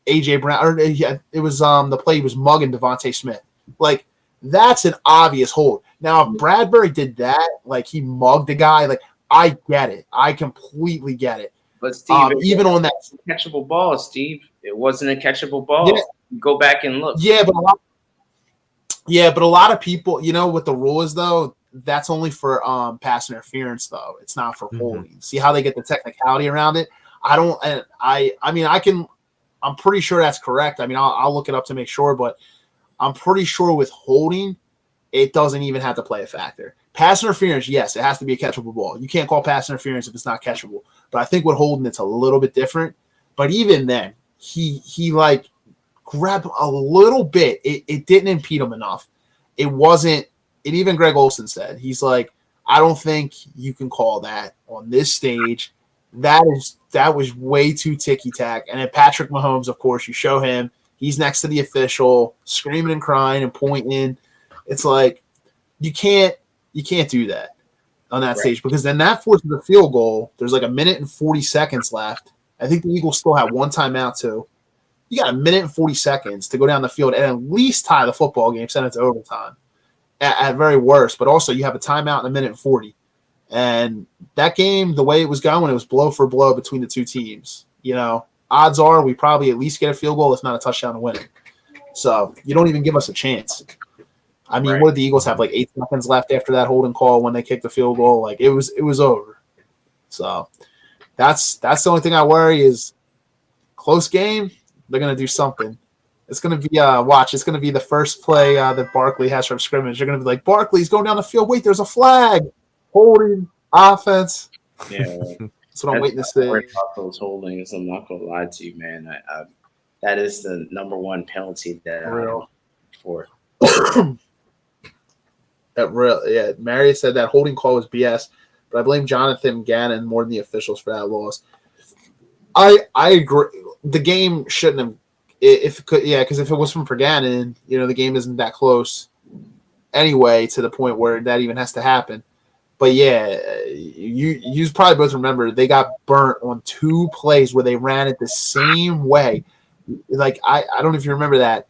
AJ Brown, or it was the play he was mugging Devontae Smith. Like that's an obvious hold. Now if Bradbury did that, like he mugged the guy, like I get it. I completely get it. But Steve, even on that catchable ball, Steve, it wasn't a catchable ball. Yeah. Go back and look. Yeah, but a lot of people, you know what the rule is though? That's only for pass interference though. It's not for holding. See how they get the technicality around it? I'm pretty sure that's correct. I mean, I'll look it up to make sure, but I'm pretty sure with holding, it doesn't even have to play a factor. Pass interference, yes, it has to be a catchable ball. You can't call pass interference if it's not catchable. But I think with holding, it's a little bit different. But even then, he like grabbed a little bit. It didn't impede him enough. It wasn't. And even Greg Olson said, he's like, I don't think you can call that on this stage. That was way too ticky-tack. And then Patrick Mahomes, of course, you show him. He's next to the official, screaming and crying and pointing. It's like you can't do that. on that stage, because then that forces the field goal. There's like a minute and 40 seconds left. I think the Eagles still have one timeout too. You got a minute and 40 seconds to go down the field and at least tie the football game, send it to overtime at very worst. But also you have a timeout in a minute and 40. And that game, the way it was going, it was blow for blow between the two teams. You know, odds are we probably at least get a field goal, if not a touchdown to win it. So you don't even give us a chance. I mean, what did the Eagles have, like 8 seconds left after that holding call when they kicked the field goal? Like it was over. So that's the only thing I worry is close game. They're gonna do something. It's gonna be watch. It's gonna be the first play that Barkley has from scrimmage. They're gonna be like, Barkley's going down the field. Wait, there's a flag. Holding offense. Yeah, that's what I'm waiting to see. About those holdings, I'm not gonna lie to you, man. That is the number one penalty that I'm for. Yeah, Marius said that holding call was BS, but I blame Jonathan Gannon more than the officials for that loss. I agree. The game shouldn't have, if it could, because if it wasn't for Gannon, you know, the game isn't that close anyway to the point where that even has to happen. But yeah, you probably both remember they got burnt on 2 plays where they ran it the same way. Like I don't know if you remember that.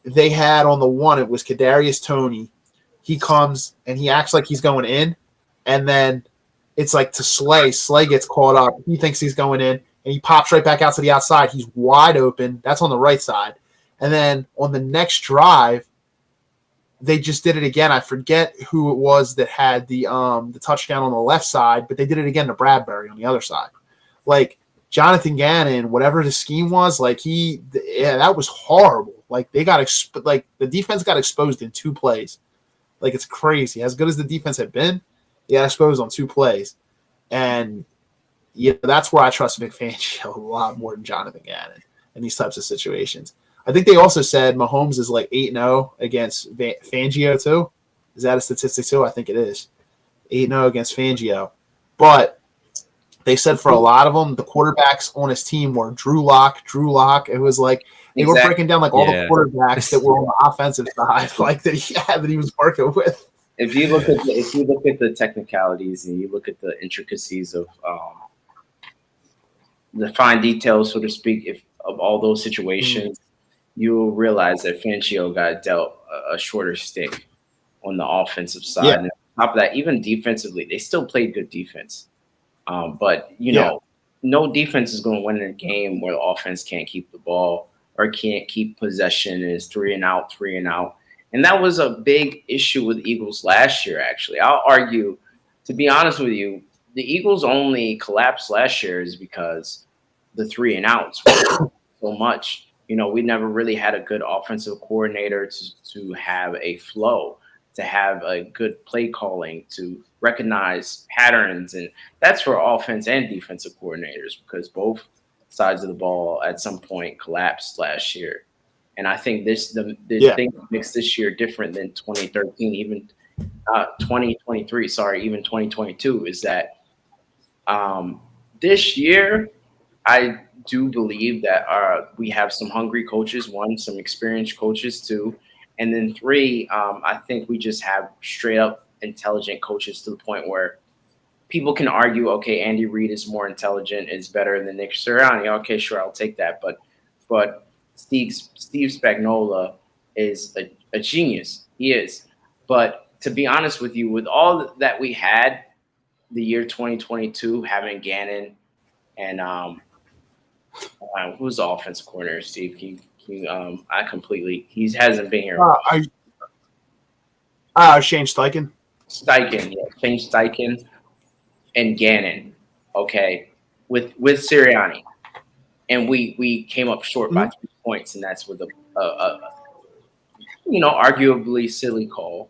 They had on the one, it was Kadarius Toney. He comes and he acts like he's going in, and then it's like to Slay. Slay gets caught up. He thinks he's going in, and he pops right back out to the outside. He's wide open. That's on the right side. And then on the next drive, they just did it again. I forget who it was that had the touchdown on the left side, but they did it again to Bradbury on the other side. Like Jonathan Gannon, whatever the scheme was, like that was horrible. Like they got the defense got exposed in 2 plays. Like it's crazy. As good as the defense had been, they got exposed on 2 plays, and that's where I trust Vic Fangio a lot more than Jonathan Gannon in these types of situations. I think they also said Mahomes is like 8-0 against Fangio too. Is that a statistic too? I think it is. 8-0 against Fangio. But they said for a lot of them, the quarterbacks on his team were Drew Lock. It was like they were breaking down like all the quarterbacks that were on the offensive side, like that he was working with. If you look at the technicalities and you look at the intricacies of the fine details, so to speak, of all those situations, you will realize that Fangio got dealt a shorter stick on the offensive side. Yeah. And on top of that, even defensively, they still played good defense. But, you know, no defense is going to win in a game where the offense can't keep the ball or can't keep possession, and is 3 and out. And that was a big issue with the Eagles last year, actually. I'll argue, to be honest with you, the Eagles only collapsed last year is because the 3 and outs were so much. You know, we never really had a good offensive coordinator to have a flow, to have a good play calling, to recognize patterns. And that's for offense and defensive coordinators, because both sides of the ball at some point collapsed last year. And I think the thing that makes this year different than 2013, even 2023, even 2022, is that this year I do believe that we have some hungry coaches, some experienced coaches, 2, and then 3, I think we just have straight up intelligent coaches to the point where people can argue, okay, Andy Reid is more intelligent, is better than Nick Sirianni. Okay, sure, I'll take that. But Steve Spagnuolo is a genius. He is. But to be honest with you, with all that we had the year 2022, having Gannon and who's the offensive coordinator, Steve? He hasn't been here. Shane Steichen. Shane Steichen and Gannon. Okay, with Sirianni, and we came up short by 3 points, and that's with a arguably silly call.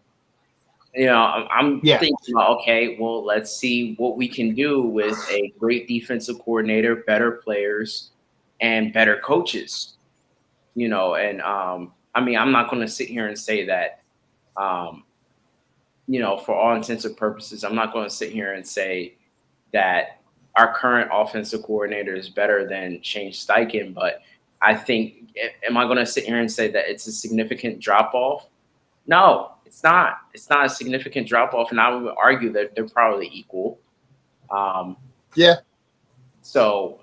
You know, I'm thinking, okay, well, let's see what we can do with a great defensive coordinator, better players, and better coaches. You know, and I mean, I'm not going to sit here and say that, for all intents and purposes, I'm not going to sit here and say that our current offensive coordinator is better than Shane Steichen, but I think, am I going to sit here and say that it's a significant drop off? No, it's not a significant drop off, and I would argue that they're probably equal. Yeah. So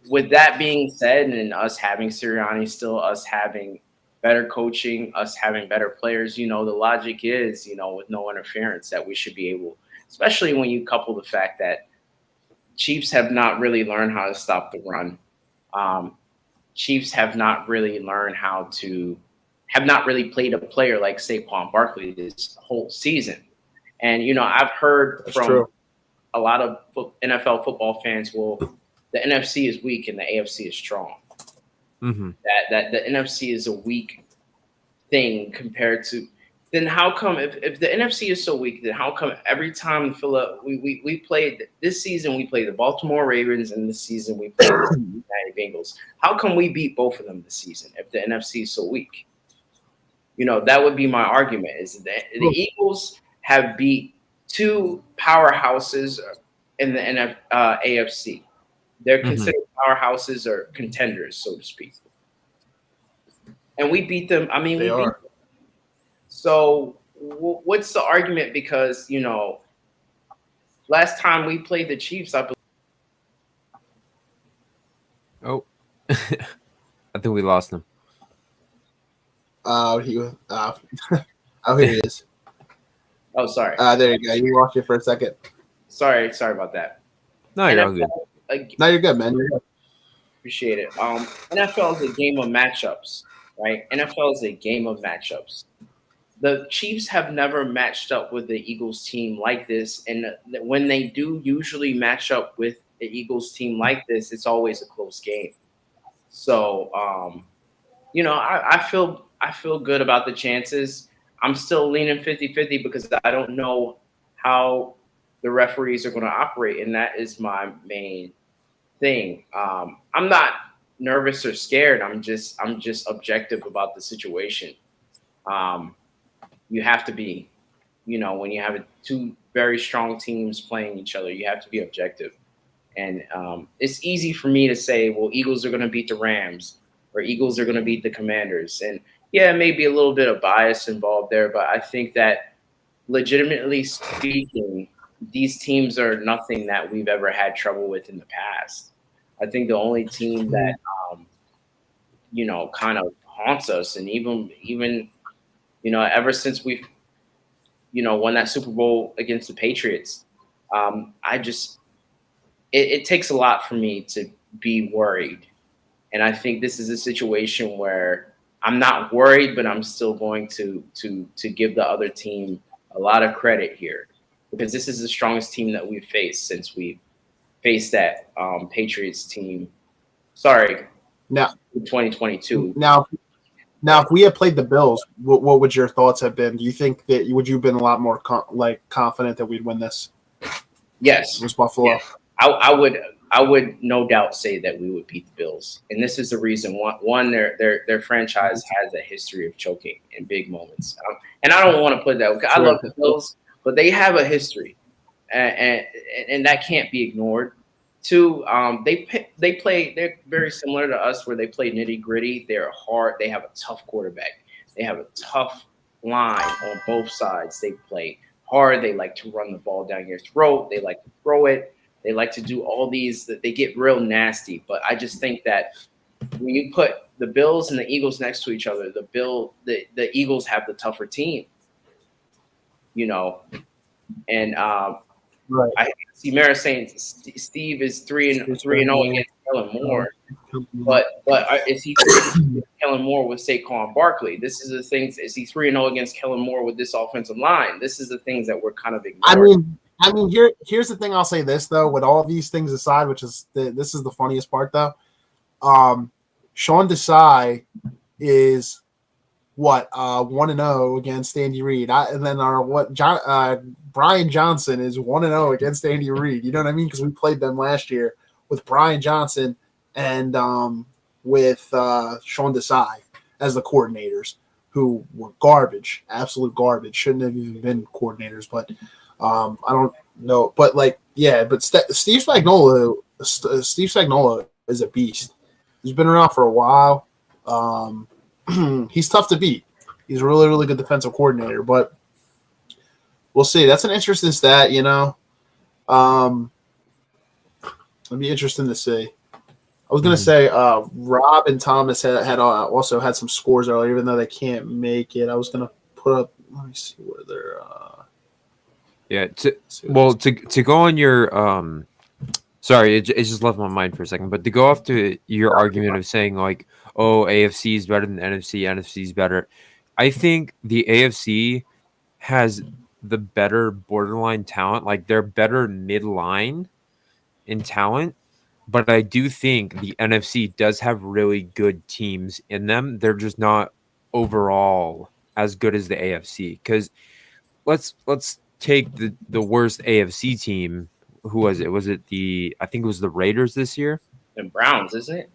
with that being said, and us having Sirianni still, us having better coaching, us having better players, the logic is, with no interference, that we should be able, especially when you couple the fact that Chiefs have not really learned how to stop the run. Chiefs have not really learned have not really played a player like Saquon Barkley this whole season. And, I've heard from a lot of NFL football fans, well, the NFC is weak and the AFC is strong. Mm-hmm. That the NFC is a weak thing compared to. Then how come if the NFC is so weak, then how come every time we played this season, we played the Baltimore Ravens, and this season we played the Cincinnati Bengals? How come we beat both of them this season if the NFC is so weak? That would be my argument, is that the Eagles have beat two powerhouses in the AFC. They're considered powerhouses or contenders, so to speak. And we beat them. I mean, They are. Beat them. So what's the argument? Because, last time we played the Chiefs, I believe. Oh, I think we lost him. Oh, here he is. Oh, sorry. There you go. You lost you for a second. Sorry about that. No, you're all good. No, you're good, man. You're good. Appreciate it. NFL is a game of matchups, right? NFL is a game of matchups. The Chiefs have never matched up with the Eagles team like this, and when they do usually match up with the Eagles team like this, it's always a close game. So, I feel good about the chances. I'm still leaning 50-50 because I don't know how the referees are going to operate, and that is my main thing. I'm not nervous or scared. I'm just objective about the situation. You have to be, when you have two very strong teams playing each other, you have to be objective. And it's easy for me to say, well, Eagles are going to beat the Rams or Eagles are going to beat the Commanders. And yeah, maybe a little bit of bias involved there, but I think that legitimately speaking, these teams are nothing that we've ever had trouble with in the past. I think the only team that, kind of haunts us, and even ever since we've, won that Super Bowl against the Patriots, it takes a lot for me to be worried. And I think this is a situation where I'm not worried, but I'm still going to give the other team a lot of credit here, because this is the strongest team that we've faced since we faced that Patriots team. Sorry, Now, 2022. Now, if we had played the Bills, what would your thoughts have been? Do you think that would you have been a lot more confident that we'd win this? Yes, It was Buffalo. Yeah. I would no doubt say that we would beat the Bills, and this is the reason. One, their franchise has a history of choking in big moments, and I don't want to put that. I love the Bills, but they have a history, and that can't be ignored. Two, they play. They're very similar to us, where they play nitty gritty. They're hard. They have a tough quarterback. They have a tough line on both sides. They play hard. They like to run the ball down your throat. They like to throw it. They like to do all these. They get real nasty. But I just think that when you put the Bills and the Eagles next to each other, the Eagles have the tougher team. And Right. I see Marius saying Steve is 3-0 against Kellen Moore, but is he 3-0 against Kellen Moore with Saquon Barkley? This is the things. Is he 3-0 against Kellen Moore with this offensive line? This is the things that we're kind of ignoring. I mean, here's the thing. I'll say this though, with all these things aside, which is this is the funniest part though. Sean Desai is what 1-0 against Andy Reid, and then Brian Johnson is 1-0 against Andy Reid. You know what I mean? Because we played them last year with Brian Johnson and with Sean Desai as the coordinators, who were garbage, absolute garbage. Shouldn't have even been coordinators, but I don't know. But Steve Spagnuolo is a beast. He's been around for a while. He's tough to beat. He's a really, really good defensive coordinator. But we'll see. That's an interesting stat, you know. It'll be interesting to see. I was gonna say Rob and Thomas had also had some scores earlier, even though they can't make it. I was gonna put up. Let me see where they're. Yeah. To go on your sorry, it just left my mind for a second. But to go off to your argument of saying like, oh, AFC is better than NFC, NFC is better. I think the AFC has the better borderline talent. Like they're better midline in talent. But I do think the NFC does have really good teams in them. They're just not overall as good as the AFC. Because let's take the worst AFC team. Who was it? Was it I think it was the Raiders this year? The Browns, is it?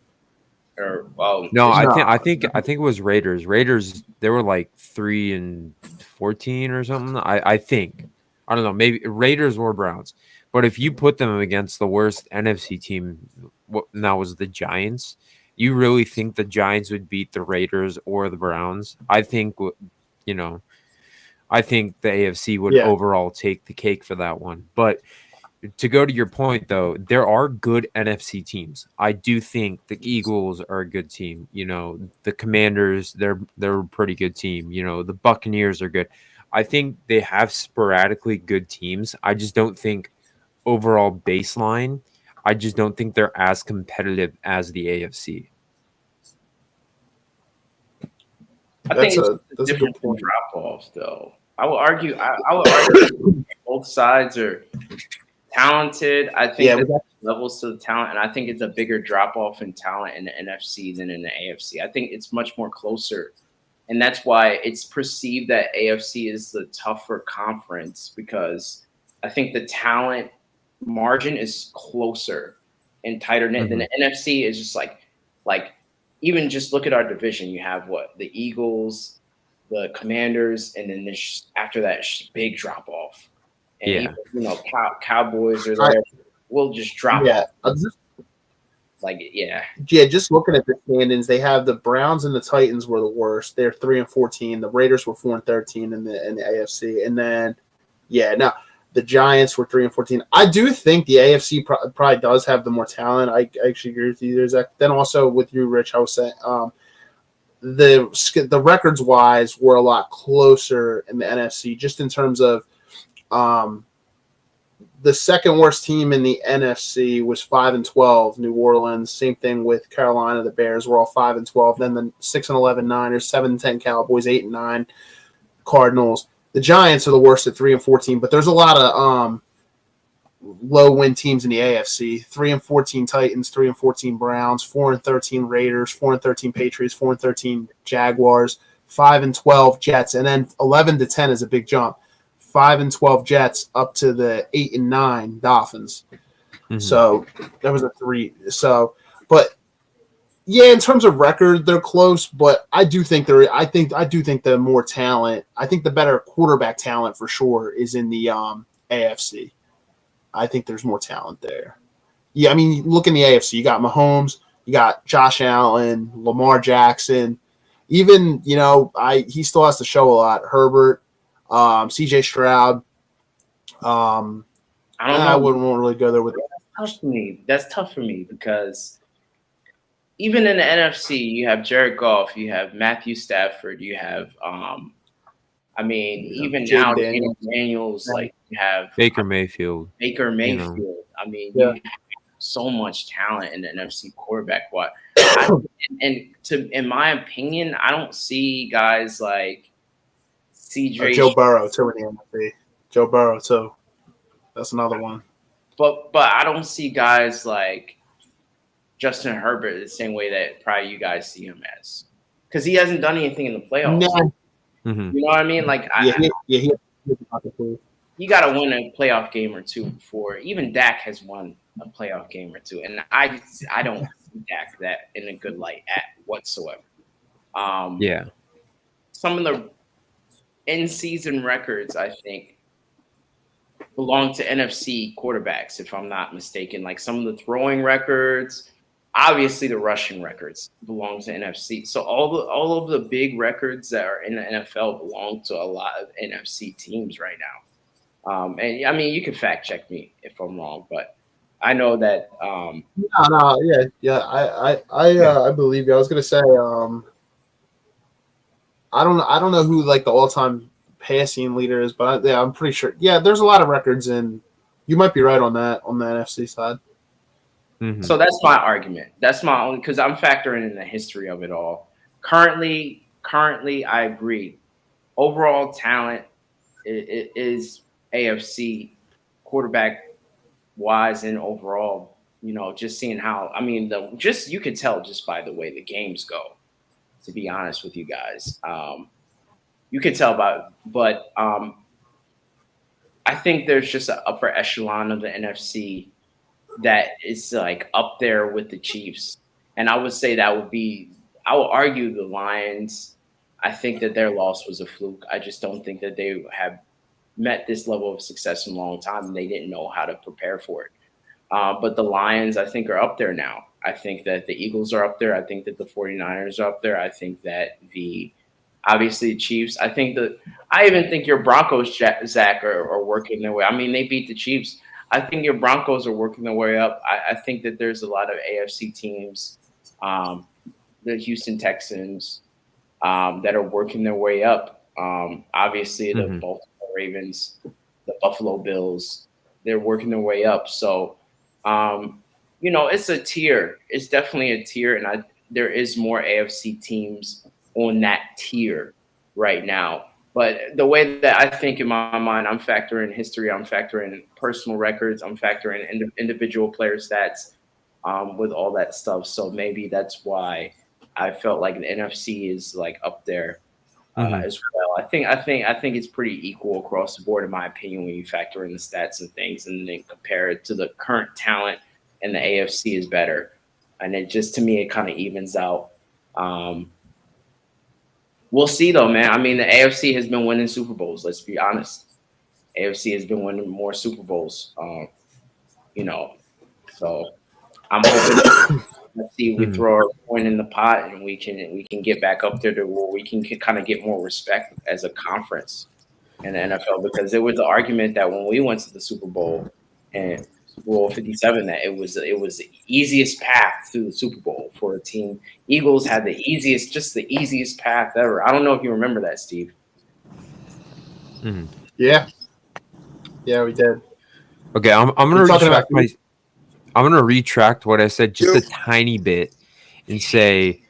Or No, No. I think it was Raiders. Raiders, they were like 3-14 or something. I think. I don't know, maybe Raiders or Browns. But if you put them against the worst NFC team, and that was the Giants, you really think the Giants would beat the Raiders or the Browns? I think, you know, I think the AFC would overall take the cake for that one. But to go to your point, though, there are good NFC teams. I do think the Eagles are a good team. You know, the Commanders, they're a pretty good team. You know, the Buccaneers are good. I think they have sporadically good teams. I just don't think overall baseline, I just don't think they're as competitive as the AFC. I think it's a different drop off, though. I would argue. I would argue both sides are talented. I think there's levels to the talent, and I think it's a bigger drop off in talent in the NFC than in the AFC. I think it's much more closer, and that's why it's perceived that AFC is the tougher conference, because I think the talent margin is closer and tighter knit than the NFC is just like even just look at our division. You have the Eagles, the Commanders, and then after that big drop off. And even, you know, Cowboys are there. We'll just drop off. Just looking at the standings, they have the Browns and the Titans were the worst. They're 3-14. The Raiders were 4-13 in the AFC, and then the Giants were 3-14. I do think the AFC probably does have the more talent. I actually agree with you there, Zach. Then also with you, Rich, I was saying the records wise were a lot closer in the NFC, just in terms of the second worst team in the NFC was 5-12, New Orleans. Same thing with Carolina. The Bears were all 5-12. Then the 6-11 Niners, 7-10 Cowboys, 8-9 Cardinals. The Giants are the worst at 3-14, but there's a lot of low win teams in the AFC. 3-14 Titans, 3-14 Browns, 4-13 Raiders, 4-13 Patriots, 4-13 Jaguars, 5-12 Jets, and then 11-10 is a big jump. 5-12 Jets up to the 8-9 Dolphins. So that was a 3. So, but in terms of record, they're close, but I do think the more talent, I think the better quarterback talent for sure is in the AFC. I think there's more talent there. Yeah, I mean, look in the AFC, you got Mahomes, you got Josh Allen, Lamar Jackson, even, you know, he still has to show a lot. Herbert, CJ Stroud. I don't know. I wouldn't really go there with it. That's tough for me because even in the NFC, you have Jared Goff, you have Matthew Stafford, you have, even now, Daniels, like you have Baker Mayfield. You know. I mean, you have so much talent in the NFC quarterback. In my opinion, I don't see guys like CJ. Joe Burrow too in the NFC. Joe Burrow too. That's another one. But I don't see guys like Justin Herbert the same way that probably you guys see him as, because he hasn't done anything in the playoffs. No. You know what I mean? Like, you got to win a playoff game or two before. Even Dak has won a playoff game or two, and I don't see Dak that in a good light whatsoever. Some of the in-season records, I think, belong to NFC quarterbacks, if I'm not mistaken. Like some of the throwing records, obviously the rushing records belong to NFC. So all of the big records that are in the NFL belong to a lot of NFC teams right now. And I mean, you can fact check me if I'm wrong, but I know that. No, yeah. I believe you. I was gonna say, I don't know who like the all time passing leader is, but yeah, I'm pretty sure. Yeah, there's a lot of records, and you might be right on the NFC side. Mhm. So that's my argument. That's my only because I'm factoring in the history of it all. Currently, I agree. Overall talent is AFC quarterback wise and overall. Just seeing how I mean, you could tell just by the way the games go. To be honest with you guys, you could tell but I think there's just an upper echelon of the NFC that is like up there with the Chiefs. And I would say I would argue the Lions. I think that their loss was a fluke. I just don't think that they have met this level of success in a long time and they didn't know how to prepare for it. But the Lions, I think, are up there now. I think that the Eagles are up there. I think that the 49ers are up there. I think that obviously Chiefs. I even think your Broncos, Zach, are working their way. I mean, they beat the Chiefs. I think your Broncos are working their way up. I think that there's a lot of AFC teams, the Houston Texans, that are working their way up. Obviously, the Baltimore Ravens, the Buffalo Bills, they're working their way up. So, it's a tier. It's definitely a tier, and there is more AFC teams on that tier right now. But the way that I think in my mind, I'm factoring history, I'm factoring personal records, I'm factoring individual player stats with all that stuff. So maybe that's why I felt like the NFC is like up there as well. I think it's pretty equal across the board, in my opinion, when you factor in the stats and things, and then compare it to the current talent, and the AFC is better. And it just to me, it kind of evens out. We'll see though, man. I mean, the AFC has been winning Super Bowls. Let's be honest. AFC has been winning more Super Bowls. So I'm hoping let's see we throw a point in the pot and we can get back up there to where we can kind of get more respect as a conference in the NFL, because there was the argument that when we went to the Super Bowl and Super Bowl 57 that it was the easiest path through the Super Bowl for a team. Eagles had the easiest path ever. I don't know if you remember that, Steve. Yeah, we did. Okay, I'm gonna retract what I said just a tiny bit and say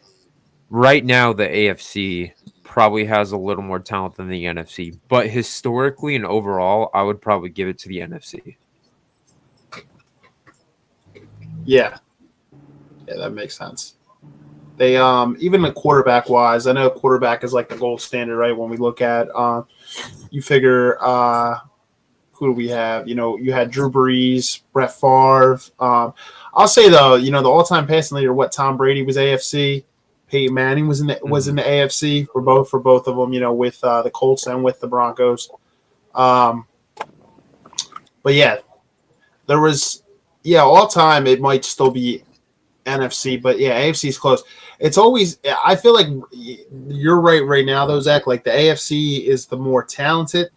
right now the AFC probably has a little more talent than the NFC, but historically and overall, I would probably give it to the NFC. Yeah, that makes sense. They even the quarterback wise, I know quarterback is like the gold standard, right? When we look at you figure who do we have? You had Drew Brees, Brett Favre. I'll say though, the all-time passing leader, Tom Brady was AFC. Peyton Manning was in the AFC for both of them. With the Colts and with the Broncos. But yeah, there was all time it might still be NFC, but yeah, AFC is close. It's always I feel like you're right now though, Zach. Like the AFC is the more talented,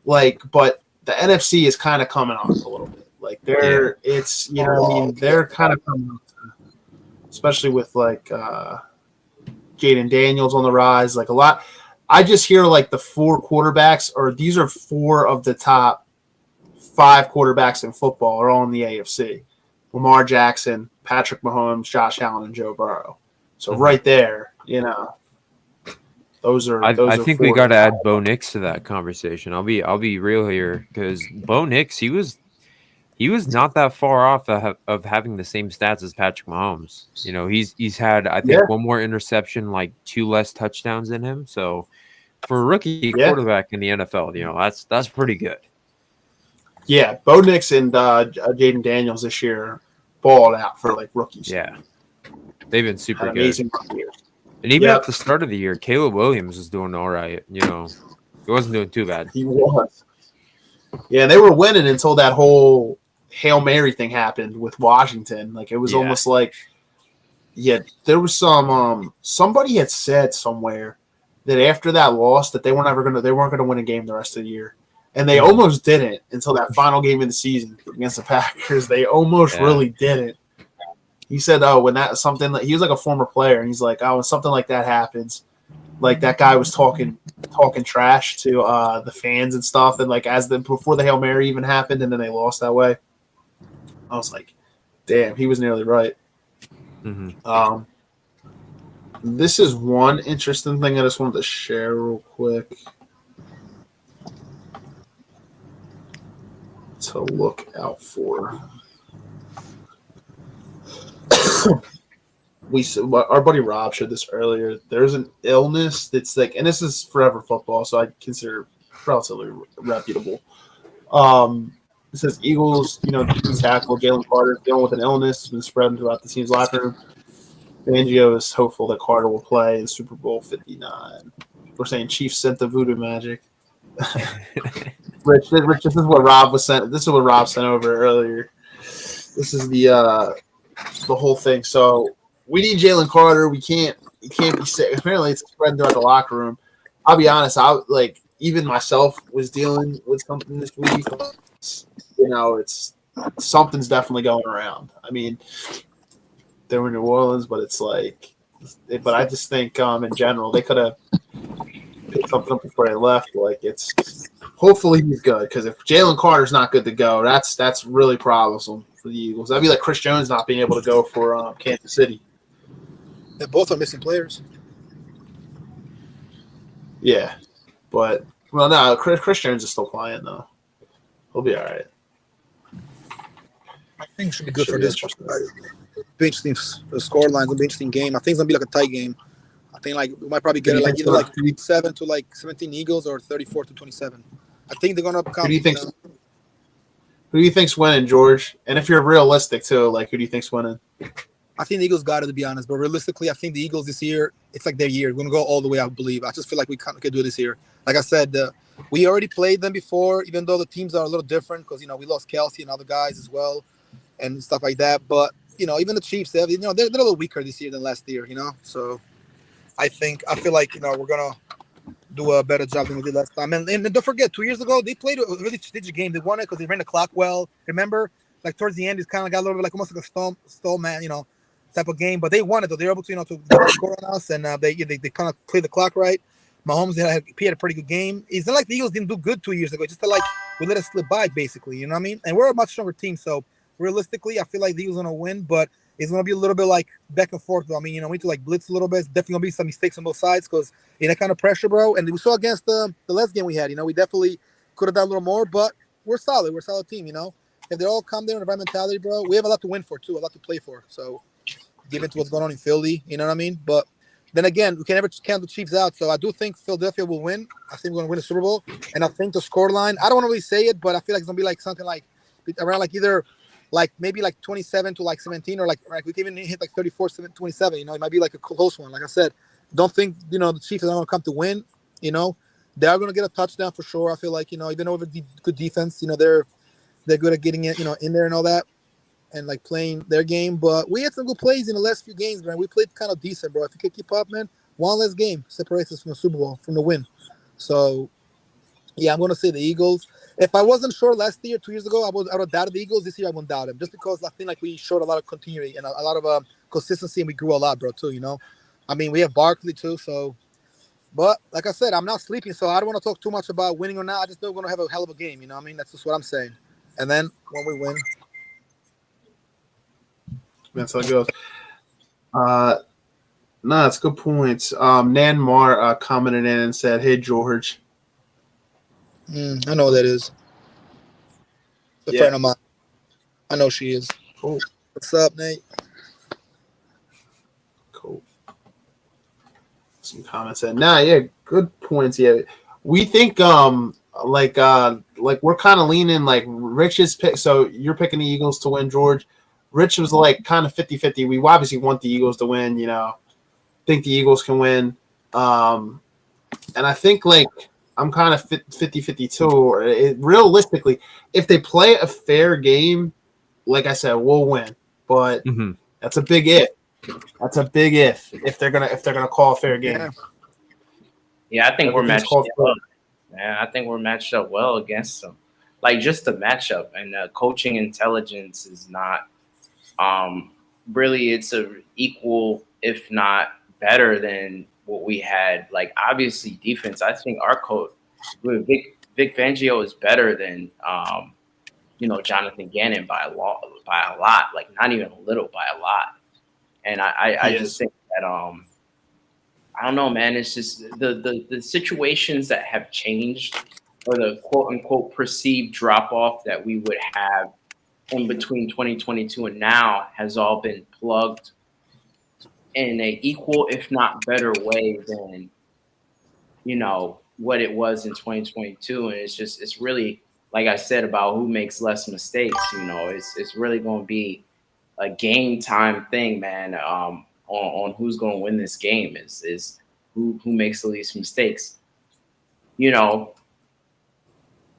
but the NFC is kind of coming on a little bit. Like they're kind of coming up, especially with like Jaden Daniels on the rise. Like a lot, I just hear like the four quarterbacks, or these are four of the top 5 quarterbacks in football are all in the AFC. Lamar Jackson, Patrick Mahomes, Josh Allen, and Joe Burrow. So right there, those are. I think we got to add Bo Nix to that conversation. I'll be real here, because Bo Nix, he was not that far off of having the same stats as Patrick Mahomes. He's had I think one more interception, like 2 less touchdowns in him. So for a rookie quarterback in the NFL, that's pretty good. Yeah, Bo Nix and Jaden Daniels this year balled out for like rookies. Yeah, they've been super good. Amazing years. And even at the start of the year, Caleb Williams was doing all right. He wasn't doing too bad. He was. Yeah, they were winning until that whole Hail Mary thing happened with Washington. Like it was almost like, there was some somebody had said somewhere that after that loss that they weren't gonna win a game the rest of the year. And they almost didn't until that final game of the season against the Packers. They almost really didn't. He said, "Oh, when that something he was like a former player, and he's like, oh, when something like that happens, like that guy was talking trash to the fans and stuff, and like before the Hail Mary even happened, and then they lost that way." I was like, "Damn, he was nearly right." Mm-hmm. This is one interesting thing I just wanted to share real quick. To look out for. Our buddy Rob showed this earlier. There's an illness that's like, and this is forever football, so I consider relatively reputable. It says Eagles, defensive tackle Jalen Carter dealing with an illness that's been spreading throughout the team's locker room. Fangio is hopeful that Carter will play in Super Bowl 59. We're saying Chiefs sent the voodoo magic. Rich, this is what Rob was sent. This is what Rob sent over earlier. This is the whole thing. So we need Jalen Carter. He can't be sick. Apparently, it's spreading throughout the locker room. I'll be honest. Even myself was dealing with something this week. It's something's definitely going around. I mean, they were in New Orleans, but it's like, but I just think in general they could have picked something up before they left. Like hopefully he's good, because if Jalen Carter's not good to go, that's really problemsome for the Eagles. That'd be like Chris Jones not being able to go for Kansas City. They both are missing players. Yeah, but no, Chris Jones is still playing though. He'll be all right. I think it should be good for this. Be interesting. The score line's gonna be an interesting game. I think it's gonna be like a tight game. I think like we might probably get it like either like 37 to like 17 Eagles or 34 to 27. I think they're gonna come. Who do you think's winning, George? And if you're realistic too, like who do you think's winning? I think the Eagles got it, to be honest. But realistically, I think the Eagles this year, it's like their year. We're gonna go all the way. I believe. I just feel like we could do this year. Like I said, we already played them before, even though the teams are a little different because we lost Kelsey and other guys as well, and stuff like that. But even the Chiefs, they're a little weaker this year than last year. So I feel like we're gonna do a better job than we did last time. And don't forget, 2 years ago they played a really strategic game. They won it because they ran the clock well. Remember, like towards the end, it's kind of got a little bit like almost like a stall man, type of game. But they won it though. They were able to to score on us, and they kind of played the clock right. Mahomes had a pretty good game. It's not like the Eagles didn't do good 2 years ago. It's just that, like, we let it slip by, basically. You know what I mean? And we're a much stronger team. So realistically, I feel like the Eagles are gonna win, but it's gonna be a little bit like back and forth. Though. I mean, we need to like blitz a little bit. It's definitely gonna be some mistakes on both sides because in that kind of pressure, bro. And we saw against the last game we had. We definitely could have done a little more, but we're solid. We're a solid team. If they all come there in the right mentality, bro, we have a lot to win for too, a lot to play for. So given to what's going on in Philly, you know what I mean? But then again, we can never count the Chiefs out. So I do think Philadelphia will win. I think we're going to win the Super Bowl. And I think the scoreline, I don't want to really say it, but I feel like it's going to be like something like around like either like maybe like 27 to like 17 or like we can even hit like 34-27. It might be like a close one. Like I said, don't think, the Chiefs are not going to come to win. They are going to get a touchdown for sure. I feel like, even though we have a good defense, they're good at getting it, in there and all that. And like playing their game, but we had some good plays in the last few games, man. We played kind of decent, bro. If you could keep up, man, one less game separates us from the Super Bowl, from the win. So, yeah, I'm gonna say the Eagles. If I wasn't sure last year, 2 years ago, I would have doubted the Eagles. This year, I won't doubt them, just because I think like we showed a lot of continuity and a lot of consistency, and we grew a lot, bro. Too, I mean, we have Barkley too, so. But like I said, I'm not sleeping, so I don't want to talk too much about winning or not. I just know we're gonna have a hell of a game. I mean, that's just what I'm saying. And then when we win. That's how it goes. No, it's good points. Nan Mar commented in and said, "Hey, George." I know what that is. A friend of mine. I know she is. Cool. What's up, Nate? Cool. Some comments said, "Nah, yeah, good points. Yeah, we think like we're kind of leaning like Rich's pick. So you're picking the Eagles to win, George." Rich was like kind of 50-50. We obviously want the Eagles to win, think the Eagles can win. And I think like I'm kind of 50-50 too. Realistically, if they play a fair game, like I said, we'll win. But that's a big if. That's a big if they're gonna call a fair game. Yeah, I think we're matched. man. I think we're matched up well against them. Like just the matchup and coaching intelligence is not really it's a equal, if not better than what we had. Like obviously defense. I think our coach, Vic Fangio, is better than Jonathan Gannon by a lot. Like not even a little, by a lot. And I just think that I don't know, man. It's just the situations that have changed, or the quote unquote perceived drop off that we would have in between 2022 and now has all been plugged in a equal, if not better way than what it was in 2022. And it's really, like I said, about who makes less mistakes. It's really going to be a game time thing, man. On who's going to win this game is who makes the least mistakes.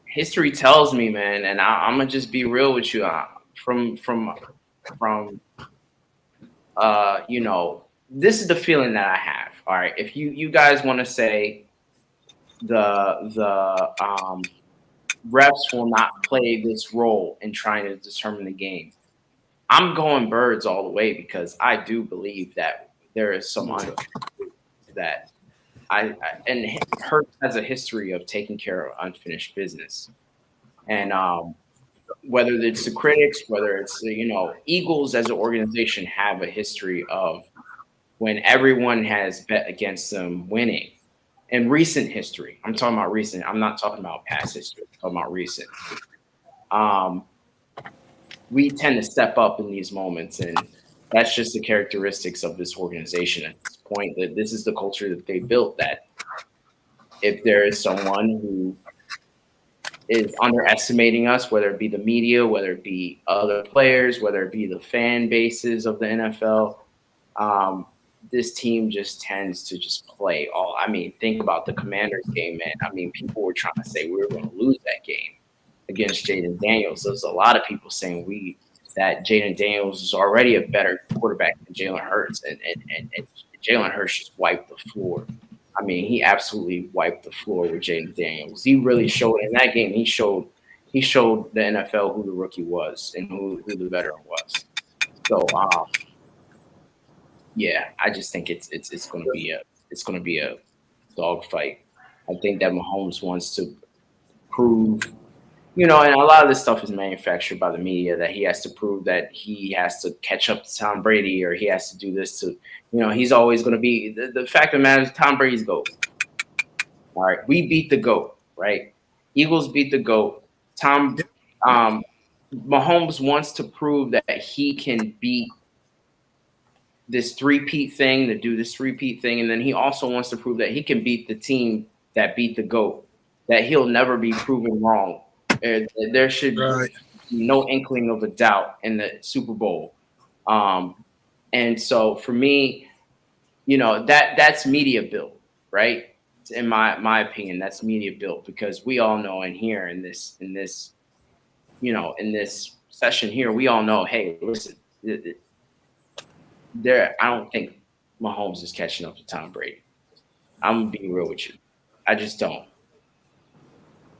History tells me, man, and I'm gonna just be real with you. From this is the feeling that I have. All right, if you guys want to say the refs will not play this role in trying to determine the game, I'm going birds all the way, because I do believe that there is some that and Hurt has a history of taking care of unfinished business. And whether it's the critics, whether it's Eagles as an organization have a history of, when everyone has bet against them, winning. In recent history, I'm talking about recent. I'm not talking about past history. I'm talking about recent. We tend to step up in these moments, and that's just the characteristics of this organization at this point. That this is the culture that they built. That if there is someone who is underestimating us, whether it be the media, whether it be other players, whether it be the fan bases of the NFL, this team just tends to just play all. I mean, think about the Commanders game, man. I mean, people were trying to say we were going to lose that game against Jaden Daniels. There's a lot of people saying that Jaden Daniels is already a better quarterback than Jalen Hurts, and Jalen Hurts just wiped the floor. I mean, he absolutely wiped the floor with Jaden Daniels. He really showed in that game. He showed the NFL who the rookie was and who the veteran was. So, yeah, I just think it's going to be a dogfight. I think that Mahomes wants to prove, and a lot of this stuff is manufactured by the media, that he has to prove that he has to catch up to Tom Brady, or he has to do this to, he's always going to be the fact of the matter is Tom Brady's GOAT. All right, we beat the GOAT, right? Eagles beat the GOAT. Mahomes wants to prove that he can beat this three-peat thing, to do this three-peat thing, and then he also wants to prove that he can beat the team that beat the GOAT, that he'll never be proven wrong. There should be no inkling of a doubt in the Super Bowl. And so for me, that's media built, right? In my opinion, that's media built, because we all know in here in this session here, we all know, hey, listen, I don't think Mahomes is catching up to Tom Brady. I'm gonna be real with you. I just don't.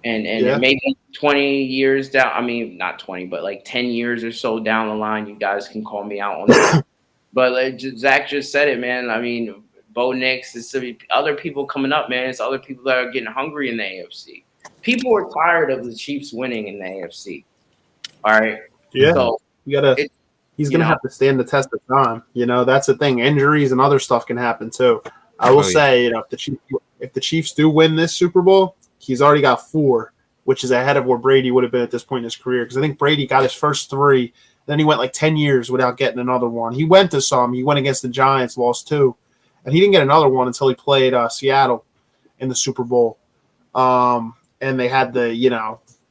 And maybe 20 years down, I mean, not 20, but like 10 years or so down the line, you guys can call me out on that. But like Zach just said it, man. I mean, Bo Nix, it's other people coming up, man. It's other people that are getting hungry in the AFC. People are tired of the Chiefs winning in the AFC. All right. Yeah. So he's going to have to stand the test of time. That's the thing. Injuries and other stuff can happen too. I will say, if the Chiefs do win this Super Bowl, he's already got 4, which is ahead of where Brady would have been at this point in his career. Because I think Brady got his first 3, then he went like 10 years without getting another one. He went to some. He went against the Giants, lost 2, and he didn't get another one until he played Seattle in the Super Bowl. And they had the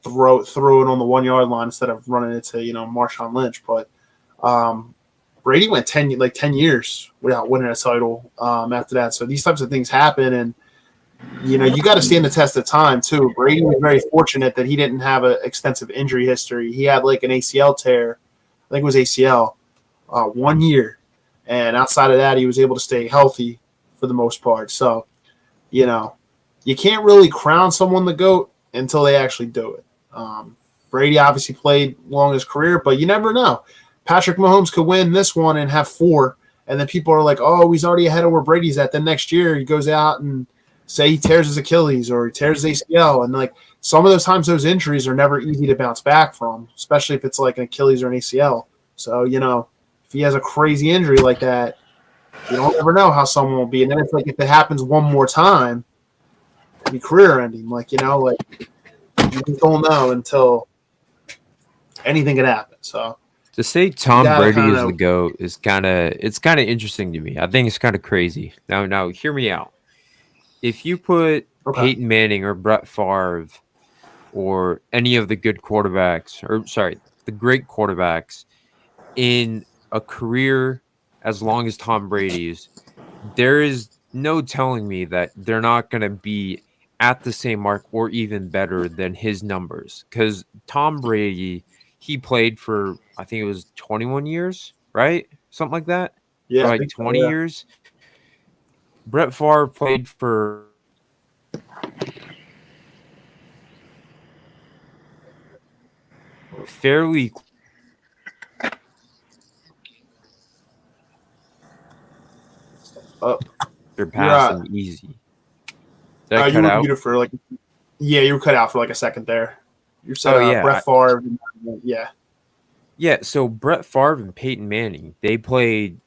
throw it on the 1-yard line instead of running it to Marshawn Lynch. But Brady went 10 years without winning a title after that. So these types of things happen, and you got to stand the test of time too. Brady was very fortunate that he didn't have an extensive injury history. He had like an ACL tear, I think it was ACL, 1 year, and outside of that, he was able to stay healthy for the most part. So, you can't really crown someone the GOAT until they actually do it. Brady obviously played long his career, but you never know. Patrick Mahomes could win this one and have 4, and then people are like, oh, he's already ahead of where Brady's at. Then next year he goes out and say he tears his Achilles or he tears his ACL. And like some of those times those injuries are never easy to bounce back from, especially if it's like an Achilles or an ACL. So, if he has a crazy injury like that, you don't ever know how someone will be. And then it's like if it happens one more time, it'll be career ending. You just don't know until anything could happen. So to say Tom Brady is kinda, the GOAT is kind of interesting to me. I think it's kind of crazy. Now hear me out. If you put Peyton Manning or Brett Favre or any of the good quarterbacks, the great quarterbacks in a career as long as Tom Brady's, there is no telling me that they're not going to be at the same mark or even better than his numbers. Because Tom Brady, he played for, I think it was 21 years, right? Something like that. yeah, Or like 20 years. Brett Favre played for fairly surpass him easy. Did I cut out? You were cut out for like a second there. You said Brett Favre. Yeah. Yeah, so Brett Favre and Peyton Manning, they played,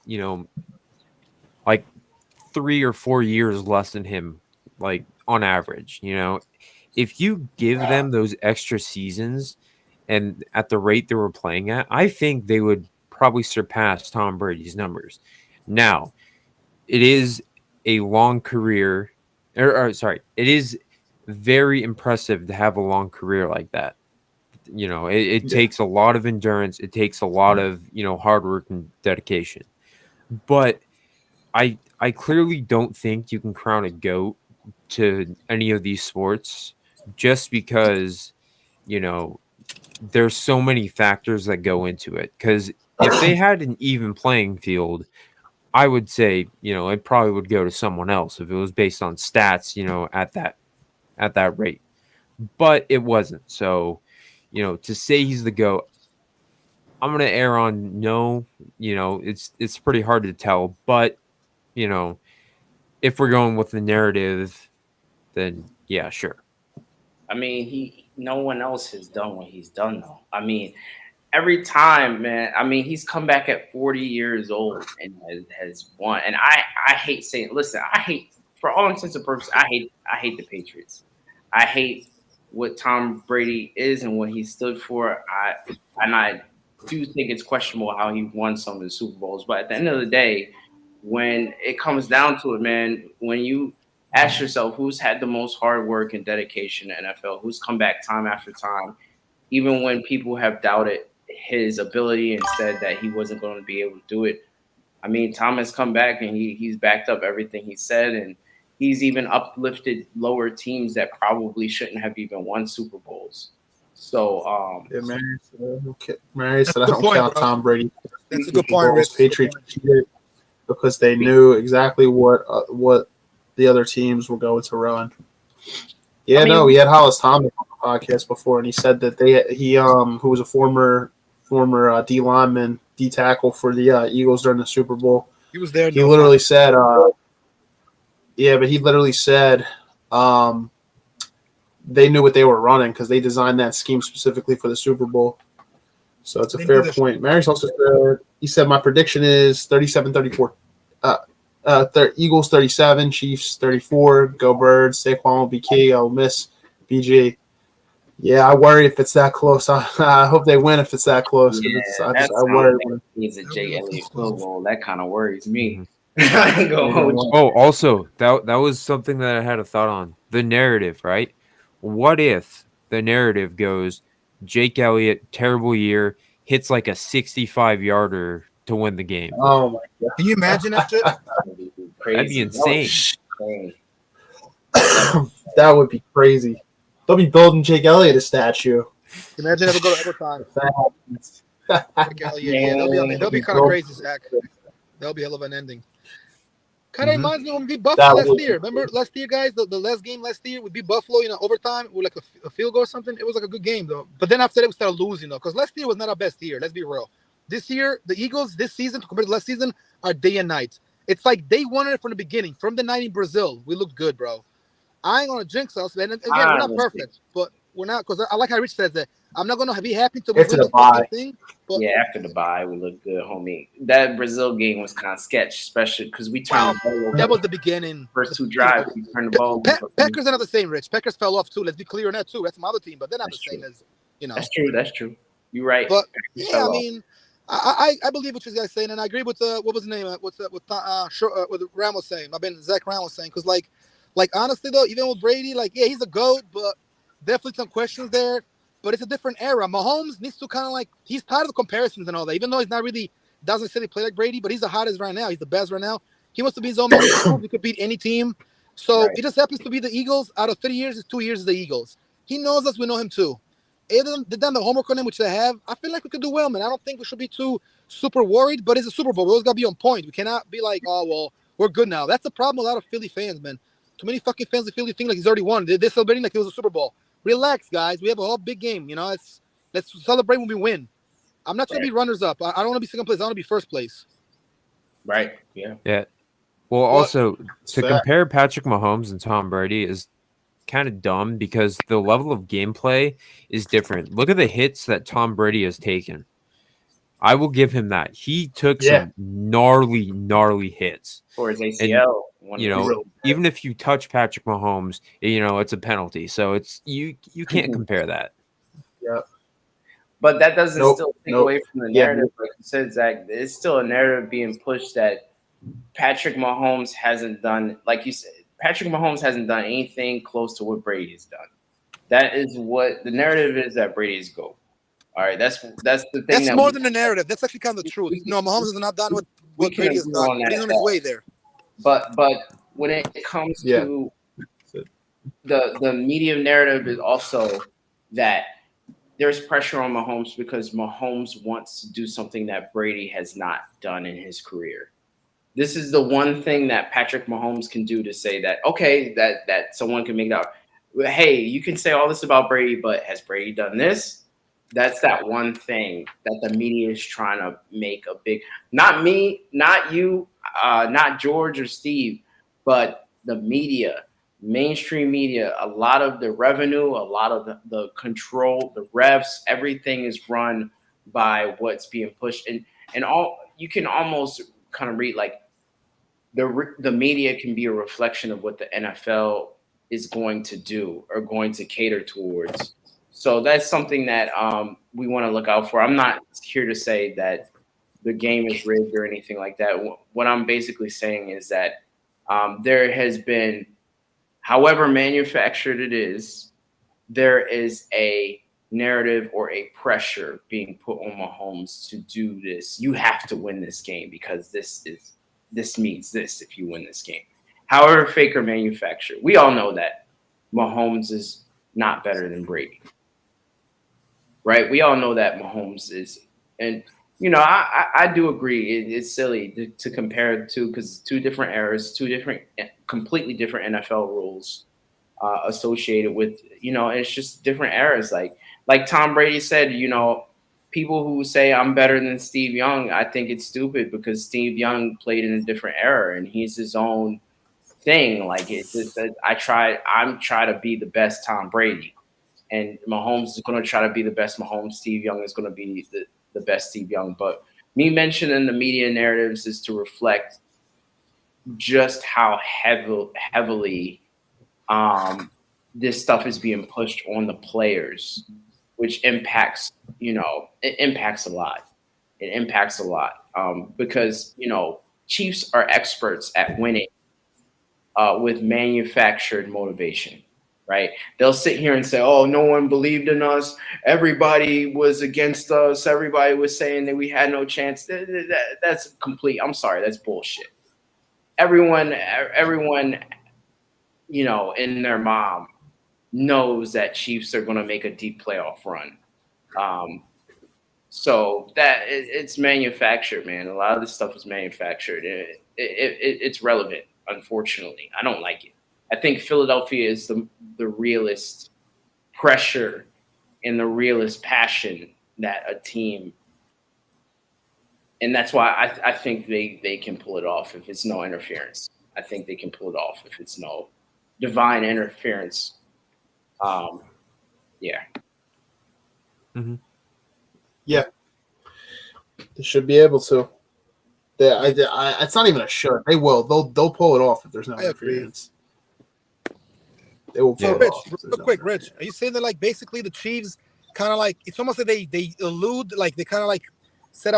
like 3 or 4 years less than him, like on average. If you give them those extra seasons and at the rate they were playing at, I think they would probably surpass Tom Brady's numbers. Now, it is a long career, it is very impressive to have a long career like that. It takes a lot of endurance. It takes a lot of, hard work and dedication. But I clearly don't think you can crown a GOAT to any of these sports just because, there's so many factors that go into it. Because if they had an even playing field, I would say, it probably would go to someone else if it was based on stats, at that rate. But it wasn't. So, to say he's the GOAT, I'm gonna err on no. It's pretty hard to tell. But, if we're going with the narrative, then yeah, sure. I mean, no one else has done what he's done though. I mean, every time, man. I mean, he's come back at 40 years old and has won. And I hate saying, listen, for all intents and purposes, I hate the Patriots. I hate what Tom Brady is and what he stood for. I do think it's questionable how he won some of the Super Bowls. But at the end of the day, when it comes down to it, man, when you ask yourself who's had the most hard work and dedication in the NFL, who's come back time after time, even when people have doubted his ability and said that he wasn't going to be able to do it. I mean, Tom has come back and he's backed up everything he said, and he's even uplifted lower teams that probably shouldn't have even won Super Bowls. So, Marius said I don't count Tom Brady. That's a good point, Rich. Patriots cheated because they knew exactly what the other teams were going to run. Yeah, we had Hollis Thomas on the podcast before, and he said that he who was a former D lineman, D tackle for the Eagles during the Super Bowl. He was there. He literally said, he literally said they knew what they were running because they designed that scheme specifically for the Super Bowl. So it's a fair point. Marius also said, my prediction is 37-34. Eagles 37, Chiefs 34. Go Birds. Saquon will be key. I'll miss BG. Yeah, I worry if it's that close. I hope they win if it's that close. Yeah, I worry. He's a Jay Elliott field goal. That kind of worries me. Also, that was something that I had a thought on. The narrative, right? What if the narrative goes, Jake Elliott, terrible year, hits like a 65-yarder to win the game? Oh, my God. Can you imagine that shit? That'd be insane. That would be crazy. They'll be building Jake Elliott a statue. Imagine if it go to overtime. Jake Elliott, that'll be kind of crazy, Zach. That'll be a hell of an ending. Kind of reminds me when we beat That Buffalo last was- year. Remember last year, guys? The last game last year, we beat Buffalo in overtime with like a field goal or something. It was like a good game, though. But then after that, we started losing, though. Because last year was not our best year. Let's be real. This year, the Eagles, this season, compared to last season, are day and night. It's like they wanted it from the beginning. From the night in Brazil, we looked good, bro. I ain't going to jinx us. And again, we're not perfect. But we're not, because I like how Rich says that. I'm not going to be happy until we It's win the this fucking bye. thing. But Yeah, after the bye, we looked good, homie. That Brazil game was kind of sketch, especially because we turned the ball over. that was the beginning. First two drives, we turned the ball over. Packers are not the same, Rich. Packers fell off too. Let's be clear on that too. That's my other team, but they're not That's the same true. as, you know. That's true. That's true. You're right. But Packers yeah, fell I off. mean, I believe what you guys saying, and I agree with what was his name? What Ram was saying. I've been Zach Ram was saying, because like honestly though, even with Brady, like yeah, he's a GOAT, but definitely some questions there. But it's a different era. Mahomes needs to kind of like, he's tired of the comparisons and all that. Even though he's not really, doesn't necessarily play like Brady, but he's the hottest right now. He's the best right now. He wants to be his own man. He could beat any team. So Right. it just happens to be the Eagles. Out of 3 years, it's 2 years is the Eagles. He knows us. We know him too. They've done the homework on him, which they have. I feel like we could do well, man. I don't think we should be too super worried, but it's a Super Bowl. We always got to be on point. We cannot be like, oh, well, we're good now. That's the problem with a lot of Philly fans, man. Too many fucking fans of Philly think like he's already won. They're celebrating like it was a Super Bowl. Relax, guys. We have a whole big game. You know, let's celebrate when we win. I'm not trying to be runners up. I don't want to be second place. I want to be first place. Right. Yeah. Yeah. Well, also to fair. compare Patrick Mahomes and Tom Brady is kind of dumb because the level of gameplay is different. Look at the hits that Tom Brady has taken. I will give him that. He took some gnarly hits. For his ACL. You know, even if you touch Patrick Mahomes, you know, it's a penalty. So it's you can't compare that. Yeah. But that doesn't still take Nope. away from the narrative. Like you said, Zach, it's still a narrative being pushed that Patrick Mahomes hasn't done, like you said, Patrick Mahomes hasn't done anything close to what Brady has done. That is what the narrative is, that Brady's GOAT. All right, that's the thing. That's that more than the narrative. That's actually kind of the truth. No, Mahomes has not done what Brady has done. He's on his way there. But when it comes to the media narrative is also that there's pressure on Mahomes because Mahomes wants to do something that Brady has not done in his career. This is the one thing that Patrick Mahomes can do to say that, okay, that someone can make that. Hey, you can say all this about Brady, but has Brady done this? That's that one thing that the media is trying to make a big, not me, not you, not George or Steve, but the media, mainstream media. A lot of the revenue, a lot of the control, the refs, everything is run by what's being pushed. And all you can almost kind of read like the media can be a reflection of what the NFL is going to do or going to cater towards. So that's something that we want to look out for. I'm not here to say that the game is rigged or anything like that. What I'm basically saying is that there has been, however manufactured it is, there is a narrative or a pressure being put on Mahomes to do this. You have to win this game because this means this if you win this game. However fake or manufactured, we all know that Mahomes is not better than Brady. Right? We all know that Mahomes is, and you know, I do agree. It's silly to compare it to because it's two different eras, two different, completely different NFL rules associated with, you know, and it's just different eras. Like Tom Brady said, you know, people who say I'm better than Steve Young, I think it's stupid because Steve Young played in a different era and he's his own thing. Like it's just that I'm trying to be the best Tom Brady. And Mahomes is going to try to be the best Mahomes. Steve Young is going to be the best Steve Young. But me mentioning the media narratives is to reflect just how heavily this stuff is being pushed on the players, which impacts, you know, it impacts a lot. It impacts a lot because, you know, Chiefs are experts at winning with manufactured motivation. Right? They'll sit here and say, oh, no one believed in us. Everybody was against us. Everybody was saying that we had no chance. That's complete. I'm sorry. That's bullshit. Everyone, you know, in their mom knows that Chiefs are going to make a deep playoff run. So it's manufactured, man. A lot of this stuff is manufactured. It's relevant, unfortunately. I don't like it. I think Philadelphia is the realest pressure and the realest passion that a team, and that's why I think they can pull it off if it's no interference. I think they can pull it off if it's no divine interference. Yeah. Mm-hmm. Yeah, they should be able to. It's not even a should. They will. They'll pull it off if there's no interference. They will pull So, it Rich, off. real quick, Rich, are you saying that like basically the Chiefs kind of like it's almost like they elude, like they kind of like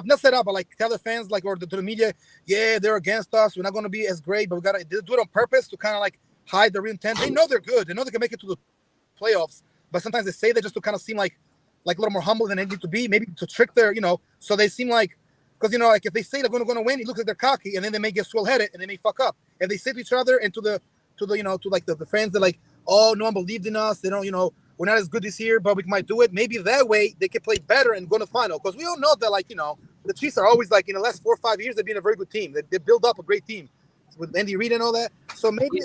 not set up, but like tell the fans like or to the media, yeah, they're against us. We're not going to be as great, but we gotta do it on purpose to kind of like hide the real intent. They know they're good. They know they can make it to the playoffs, but sometimes they say that just to kind of seem like a little more humble than they need to be, maybe to trick their, so they seem like, because, like if they say they're going to win, it looks like they're cocky, and then they may get swell-headed, and they may fuck up. If they say to each other and to the fans, they're like, oh, no one believed in us, they don't, we're not as good this year, but we might do it. Maybe that way they can play better and go to the final, because we all know that, like, the Chiefs are always, like, in the last 4 or 5 years, they've been a very good team. They build up a great team with Andy Reid and all that. So maybe,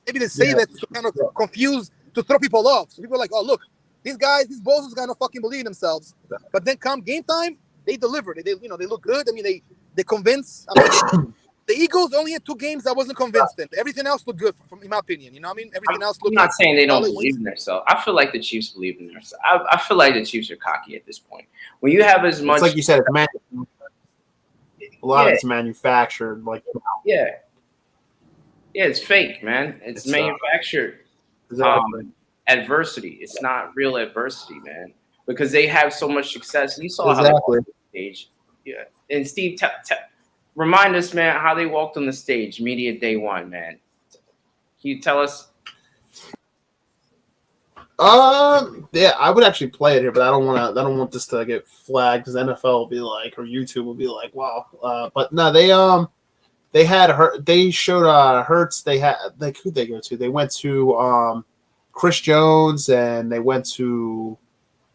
maybe they say that to kind of confuse, to throw people off. So people are like, oh, look, these bozos got no fucking believe in themselves. But then come game time, they deliver. They look good. I mean, they convince. I mean, the Eagles only had 2 games that wasn't convinced in. Everything else looked good, in my opinion. You know what I mean? Everything else looked. I'm not saying they don't believe in themselves. I feel like the Chiefs believe in themselves. I feel like the Chiefs are cocky at this point. When you have as much, It's like you said, a lot of it's manufactured. Like, yeah, it's fake, man. It's manufactured. Exactly. Adversity. It's not real adversity, man, because they have so much success. You saw Exactly. how they walked on the stage. Yeah. And Steve, remind us, man, how they walked on the stage, media day one, man. Can you tell us? Yeah, I would actually play it here, but I don't want this to get flagged because NFL will be like, or YouTube will be like, wow. But no, they had they showed Hurts. They had, like, who'd they go to? They went to Chris Jones, and they went to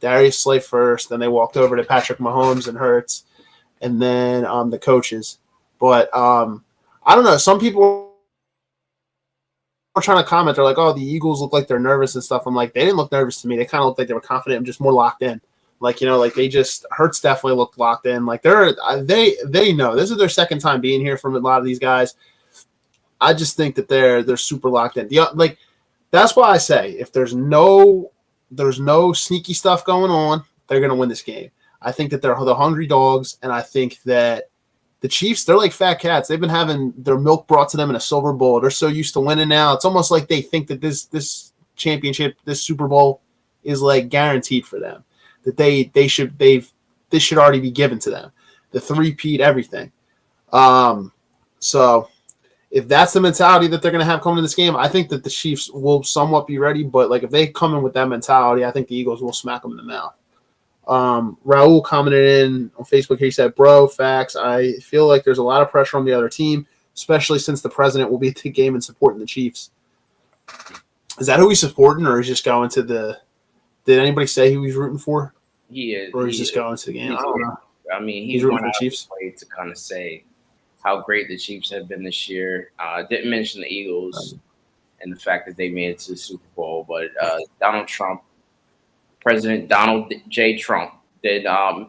Darius Slay first. Then they walked over to Patrick Mahomes and Hurts, and then the coaches. But I don't know. Some people were trying to comment. They're like, "Oh, the Eagles look like they're nervous and stuff." I'm like, they didn't look nervous to me. They kind of looked like they were confident and just more locked in. Like, like they just Hurts definitely looked locked in. Like they know this is their second time being here from a lot of these guys. I just think that they're super locked in. Like. That's why I say if there's no sneaky stuff going on, they're going to win this game. I think that they're the hungry dogs, and I think that the Chiefs, they're like fat cats. They've been having their milk brought to them in a silver bowl. They're so used to winning now. It's almost like they think that this championship, this Super Bowl, is like guaranteed for them. That this should already be given to them. The three-peat, everything. So. If that's the mentality that they're going to have coming to this game, I think that the Chiefs will somewhat be ready. But like if they come in with that mentality, I think the Eagles will smack them in the mouth. Raul commented in on Facebook. He said, "Bro, facts. I feel like there's a lot of pressure on the other team, especially since the president will be at the game and supporting the Chiefs." Is that who he's supporting, or is he just going to the? Did anybody say who he's rooting for? He is, or he's just going to the game. I don't know. I mean, he's rooting for the Chiefs to kind of say how great the Chiefs have been this year. Didn't mention the Eagles and the fact that they made it to the Super Bowl, but President Donald J. Trump did,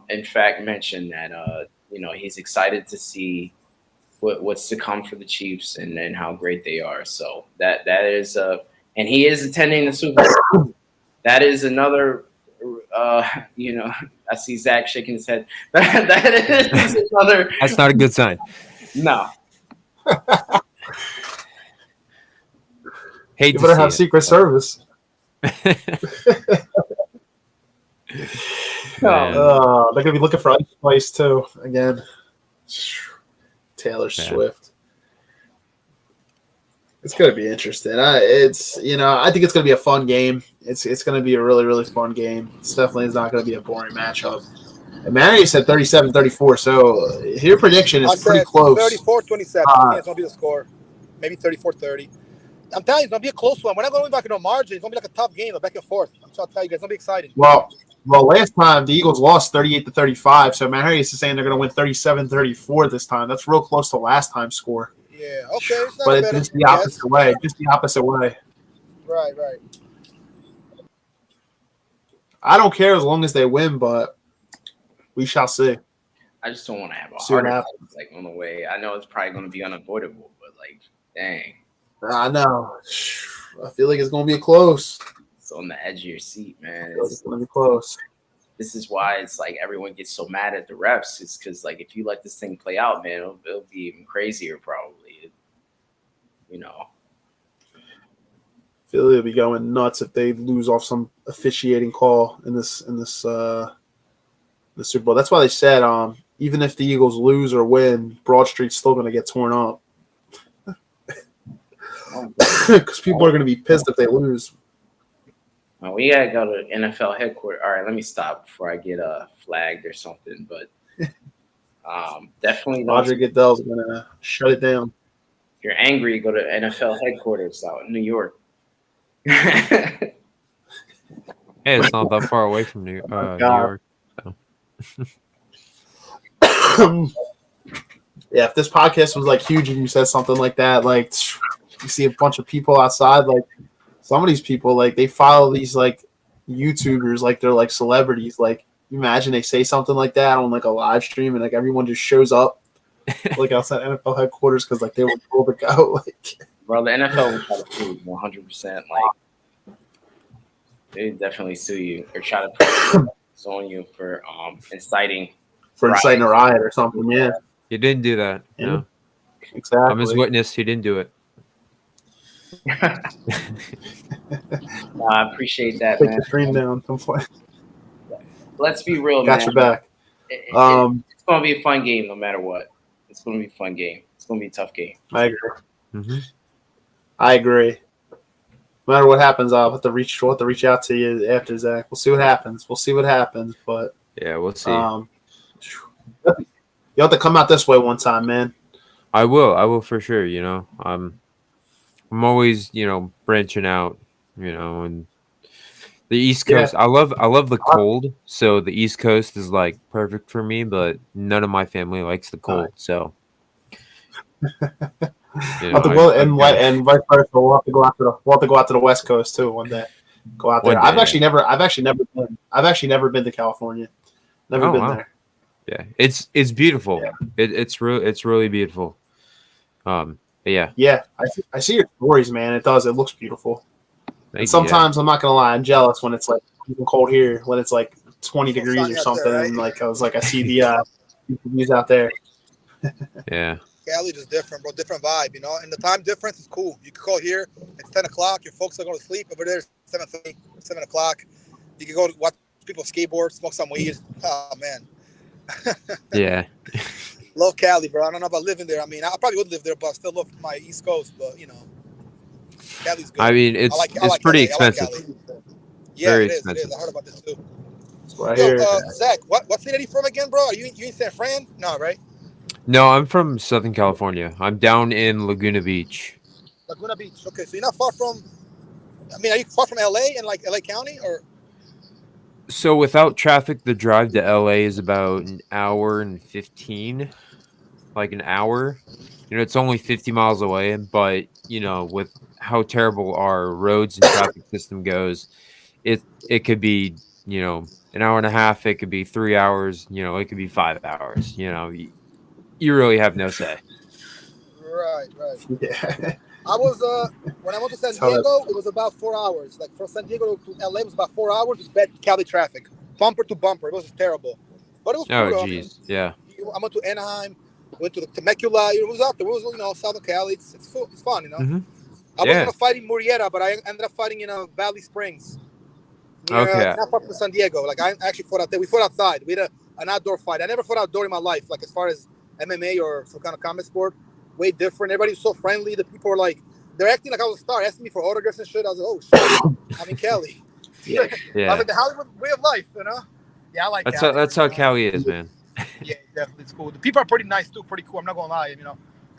in fact, mention that he's excited to see what's to come for the Chiefs and how great they are. So that is and he is attending the Super Bowl. That is another. I see Zach shaking his head. That is another. That's not a good sign. No. Hate you to better see have it. Secret Service. They're gonna be looking for Ice Spice too again. Taylor Swift. It's gonna be interesting. I think it's gonna be a fun game. It's gonna be a really, really fun game. It's definitely is not gonna be a boring matchup. And Marius said 37-34, so your prediction is pretty close. 34-27. I think it's going to be the score. Maybe 34-30. I'm telling you, it's going to be a close one. We're not going to be back in a margin. It's going to be like a tough game, a back and forth. I'm trying to tell you guys, it's going to be exciting. Well, Well, last time the Eagles lost 38-35, so Marius is saying they're going to win 37-34 this time. That's real close to last time's score. Yeah, okay. It's not But a it's better just the opposite way. Just the opposite way. Right. I don't care as long as they win, but we shall see. I just don't want to have a See what heart attack happens. like on the way. I know it's probably going to be unavoidable, but like, dang, I know. I feel like it's going to be close. it's on the edge of your seat, man. It's going to be close. This is why it's like everyone gets so mad at the refs. It's because like if you let this thing play out, man, it'll be even crazier probably. You know. Philly will be going nuts if they lose off some officiating call in this the Super Bowl. That's why they said even if the Eagles lose or win, Broad Street's still going to get torn up because people are going to be pissed if they lose. Well, we gotta go to NFL headquarters. All right, let me stop before I get flagged or something. But definitely, Roger Goodell's going to shut it down. If you're angry, go to NFL headquarters out in New York. Hey, it's not that far away from New York. So. Yeah, if this podcast was like huge and you said something like that, like you see a bunch of people outside, like some of these people, like they follow these like YouTubers, like they're like celebrities. Like you imagine they say something like that on like a live stream and like everyone just shows up like outside NFL headquarters because like they were told to go. Like, bro, the NFL will try to sue you 100%. Like they definitely sue you or try to put on you for inciting a riot or something. Yeah, He didn't do that. Yeah. No. exactly. I'm his witness. He didn't do it. I appreciate that, Take man. the screen down. Come for it. Let's be real, Got man. your back. It's going to be a fun game no matter what. It's going to be a fun game. It's going to be a tough game. I agree. Mm-hmm. I agree. No matter what happens, I'll have to reach out to you after, Zach. We'll see what happens. But Yeah, we'll see. You'll have to come out this way one time, man. I will for sure. You know, I'm always, branching out, and the East Coast. Yeah. I love the cold, so the East Coast is like perfect for me. But none of my family likes the cold, so. And vice versa. We'll have to go out to the West Coast too one day. Go out there. I've actually never been to California. Never been there. Yeah, it's beautiful. Yeah. It's really beautiful. Yeah. Yeah, I see your stories, man. It does. It looks beautiful. And sometimes I'm not gonna lie, I'm jealous when it's like even cold here, when it's like 20 degrees or something, there, right? And like I see the views out there. Yeah. Cali is different, bro. Different vibe, And the time difference is cool. You can call here. It's 10 o'clock. Your folks are going to sleep. Over there, it's 7:30, 7 o'clock. You can go to watch people skateboard, smoke some weed. Oh, man. Yeah. Love Cali, bro. I don't know about living there. I mean, I probably would live there, but I still love my East Coast. But, Cali's good. I mean, it's pretty expensive. Yeah, very expensive. It is. I heard about this, too. Zach, what city are you from again, bro? Are you in San Fran? No, right? No, I'm from Southern California. I'm down in Laguna Beach. Laguna Beach. Okay, so you're not far from. I mean, are you far from LA and like LA County or? So without traffic, the drive to LA is about an hour and 15, like an hour. It's only 50 miles away, but with how terrible our roads and traffic system goes, it could be an hour and a half. It could be 3 hours. It could be 5 hours. You really have no say. Right. Yeah. I was when I went to San Diego, it was about 4 hours. Like from San Diego to LA, it was about 4 hours. It's bad Cali traffic, bumper to bumper. It was terrible, but it was cool. Oh, jeez, yeah. I went to Anaheim, went to Temecula. It was out there. It was Southern Cali. It's fun, Mm-hmm. I was gonna fight in Murrieta, but I ended up fighting in Valley Springs. Okay. Not far from San Diego. Like I actually fought out there. We fought outside. We had an outdoor fight. I never fought outdoor in my life. Like as far as MMA or some kind of combat sport, way different. Everybody was so friendly. The people were like, they're acting like I was a star, asking me for autographs and shit. I was like, oh shit, I'm in Cali. Yeah. I was like, the Hollywood way of life, Yeah, I like Cali. That's how Cali is, man. Yeah, definitely, it's cool. The people are pretty nice too, pretty cool. I'm not gonna lie,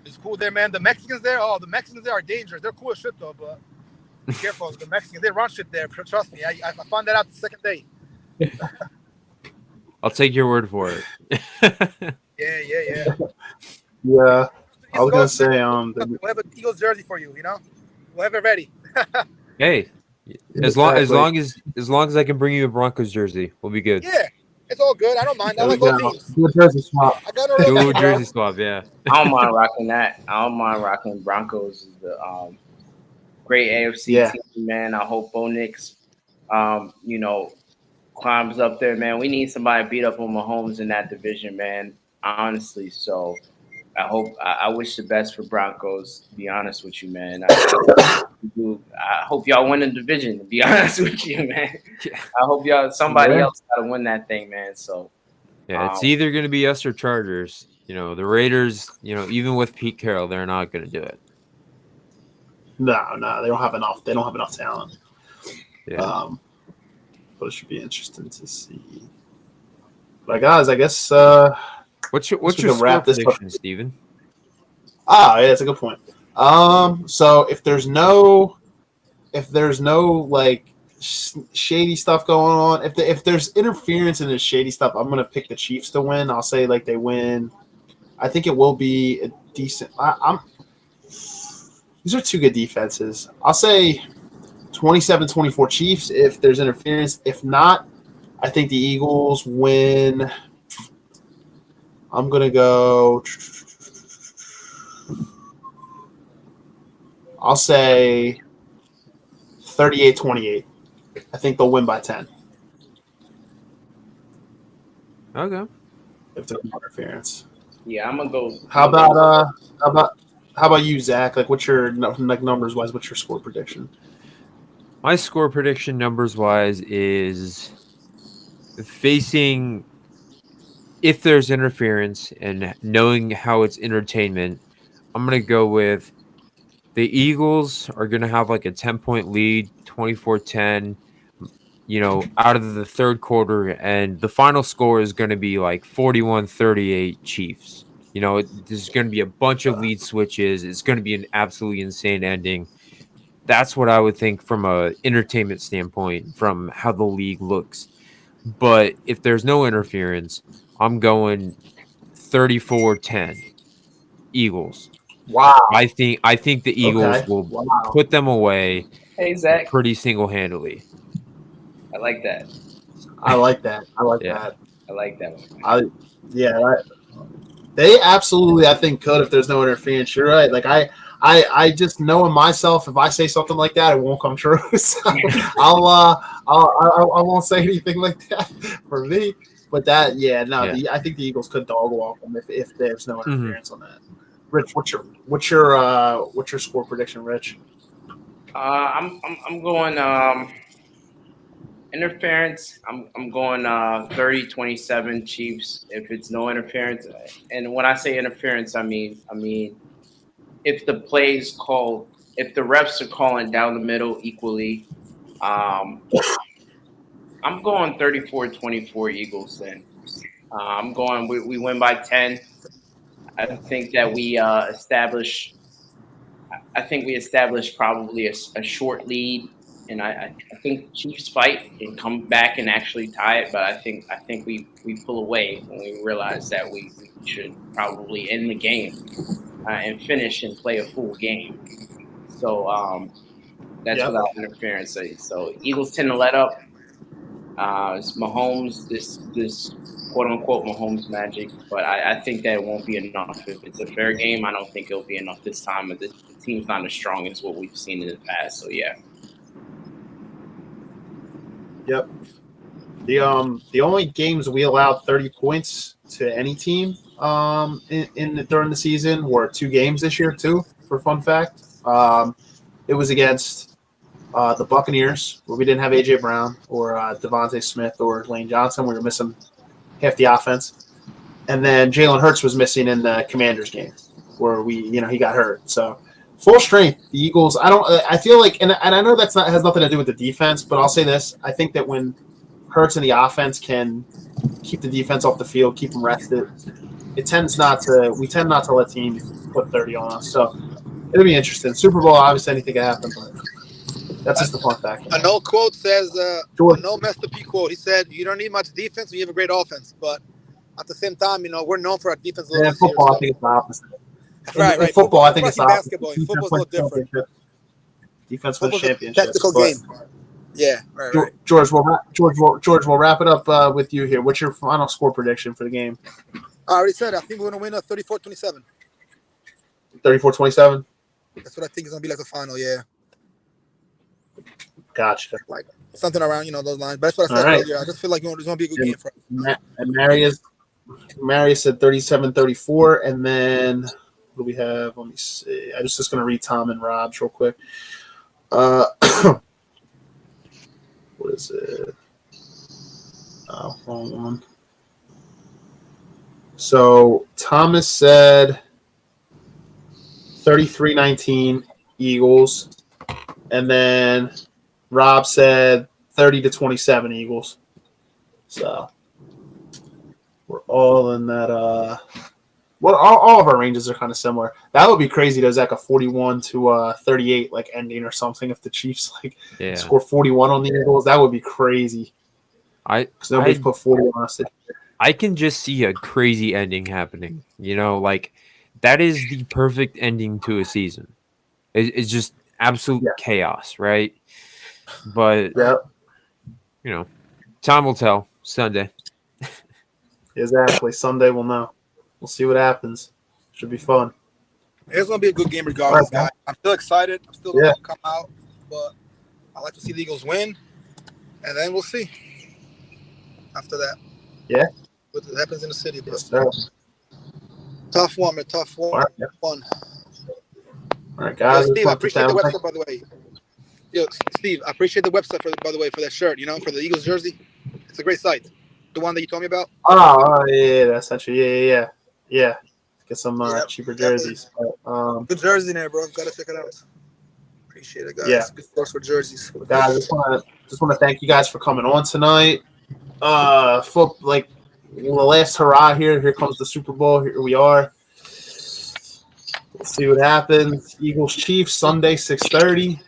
it's cool there, man. The Mexicans there, the Mexicans there are dangerous. They're cool as shit though, but be careful. The Mexicans, they run shit there. Trust me, I found that out the second day. I'll take your word for it. Yeah. Yeah, I was gonna East Coast, say we'll have an Eagles jersey for you. We'll have it ready. Hey, as long as I can bring you a Broncos jersey, we'll be good. Yeah, it's all good. I don't mind. I There we like all go. teams. Do a jersey swap. I got no real Dual team, bro. jersey swap, yeah. I don't mind rocking that. I don't mind rocking Broncos. The great AFC Yeah. team, man. I hope Bo Nix, climbs up there, man. We need somebody to beat up on Mahomes in that division, man. Honestly, so I wish the best for Broncos. To be honest with you, man. I hope y'all win the division. To be honest with you, man. Yeah. I hope somebody else got to win that thing, man. So Yeah, it's either going to be us or Chargers. The Raiders, even with Pete Carroll, they're not going to do it. No, they don't have enough. They don't have enough talent. Yeah. But it should be interesting to see. But guys, I guess what's your wrap score this prediction, up. Steven? Yeah, that's a good point. So if there's no like shady stuff going on, if there's interference and there's shady stuff, I'm gonna pick the Chiefs to win. I'll say like they win. I think it will be a decent. These are two good defenses. I'll say 27-24 Chiefs if there's interference. If not, I think the Eagles win. I'm going to go. I'll say 38-28. I think they'll win by 10. Okay. If there's no interference. yeah, I'm gonna go. How about you, Zach? Like, what's your numbers wise? What's your score prediction? My score prediction numbers wise is facing if there's interference and knowing how it's entertainment. I'm gonna go with the Eagles are gonna have like a 10-point lead, 24-10. Out of the third quarter, and the final score is going to be like 41-38 Chiefs. There's going to be a bunch of lead switches. It's going to be an absolutely insane ending. That's what I would think from a entertainment standpoint, from how the league looks. But if there's no interference, I'm going 34-10 Eagles. Wow. I think the Eagles will put them away Hey, Zach. pretty single-handedly. I like that. I like that. I like that one. They absolutely, I think, could if there's no interference. You're right. Like I just know in myself, if I say something like that, it won't come true. So I won't say anything like that for me. But I think the Eagles could dog walk them if there's no interference on that. Rich, what's your score prediction, Rich? I'm going interference. I'm going 30-27 Chiefs if it's no interference. And when I say interference, I mean if the plays called, if the refs are calling down the middle equally, I'm going 34-24 Eagles. Then I'm going. We win by 10. I think that we establish. I think we established probably a short lead, and I think Chiefs fight and come back and actually tie it. But I think we pull away when we realize that we should probably end the game and finish and play a full game. So that's without interference. So Eagles tend to let up. It's Mahomes, this quote unquote Mahomes magic, but I think that it won't be enough. If it's a fair game, I don't think it'll be enough this time. The team's not as strong as what we've seen in the past. So yeah. Yep. The only games we allowed 30 points to any team during the season were 2 games this year too. For fun fact, it was against the Buccaneers, where we didn't have A.J. Brown or Devontae Smith or Lane Johnson. We were missing half the offense. And then Jalen Hurts was missing in the Commanders game, where he got hurt. So full strength, the Eagles. I feel like, and I know has nothing to do with the defense, but I'll say this: I think that when Hurts and the offense can keep the defense off the field, keep them rested, we tend not to let teams put 30 on us. So it'll be interesting. Super Bowl, obviously, anything can happen, but That's just a fun fact. A no quote says, George. a no Master P quote. He said, "You don't need much defense when you have a great offense." But at the same time, we're known for our defense a little Yeah, this year. football, I So. think it's the opposite. Right. In football, I think Plus it's the in opposite. basketball. In Defense football's a little wins different. championship. Defense wins Football's a championships. tactical but- game. Yeah. Right. George, we'll wrap it up with you here. What's your final score prediction for the game? I already said. I think we're gonna win a 34-27. 34-27? That's what I think is gonna be like the final. Yeah. Gotcha. Like something around those lines. But that's what I said earlier. I just feel like there's gonna be a good game for us. And Marius said 37-34, and then what do we have? Let me see. I was just going to read Tom and Rob's real quick. What is it? Oh, wrong one. So Thomas said 33-19 Eagles, and then Rob said 30-27 Eagles. So we're all in that. Well, all of our ranges are kind of similar. That would be crazy to Zach, a 41-38 like ending or something. If the Chiefs score 41 on the Eagles, that would be crazy. Because nobody's put 40 on us. I can just see a crazy ending happening. Like that is the perfect ending to a season. It's just absolute chaos, right? But time will tell. Sunday. Exactly. Sunday we'll know. We'll see what happens. Should be fun. It's gonna be a good game regardless, guys. I'm still excited. I'm still gonna come out, but I like to see the Eagles win, and then we'll see after that. Yeah. What happens in the city, bro. Yes, sir. Tough one, man. Tough one. All right, Fun. All right, guys. Steve, I appreciate the website, by the way. Steve, I appreciate the website by the way, for that shirt. For the Eagles jersey. It's a great site. The one that you told me about. Oh yeah, that's actually yeah. Get some cheaper jerseys. But, good jersey there, bro. Gotta check it out. Appreciate it, guys. Yeah. Good source for jerseys. Guys, just want to thank you guys for coming on tonight. The last hurrah here. Here comes the Super Bowl. Here we are. Let's see what happens. Eagles Chiefs Sunday 6:30.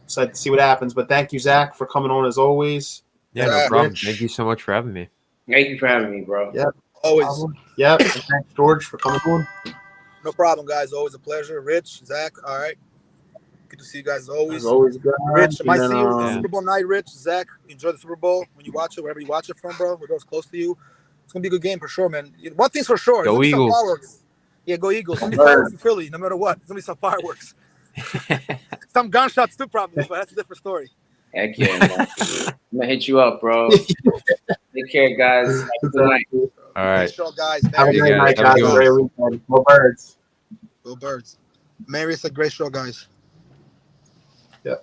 So to see what happens. But thank you, Zach, for coming on as always. Yeah, no problem. Thank you so much for having me. Thank you for having me, bro. Yep. Always. Yep. And thanks, George, for coming on. No problem, guys. Always a pleasure. Rich, Zach, all right. Good to see you guys as always. As always, guys. Rich, I might see you then, Super Bowl night, Rich. Zach, enjoy the Super Bowl when you watch it, wherever you watch it from, bro. Whoever's close to you. It's going to be a good game for sure, man. One thing's for sure. Go Eagles. Yeah, go Eagles. It's going to be fireworks in Philly, no matter what. It's going to be some fireworks. Some gunshots too, probably, but that's a different story. Heck yeah, man. I'm going to hit you up, bro. Take care, guys. Have a good night. All right. Great show, guys. Have a great night, Have a guys. good one. Great weekend. Go Birds. Go Birds. Marius, a great show, guys. Yep.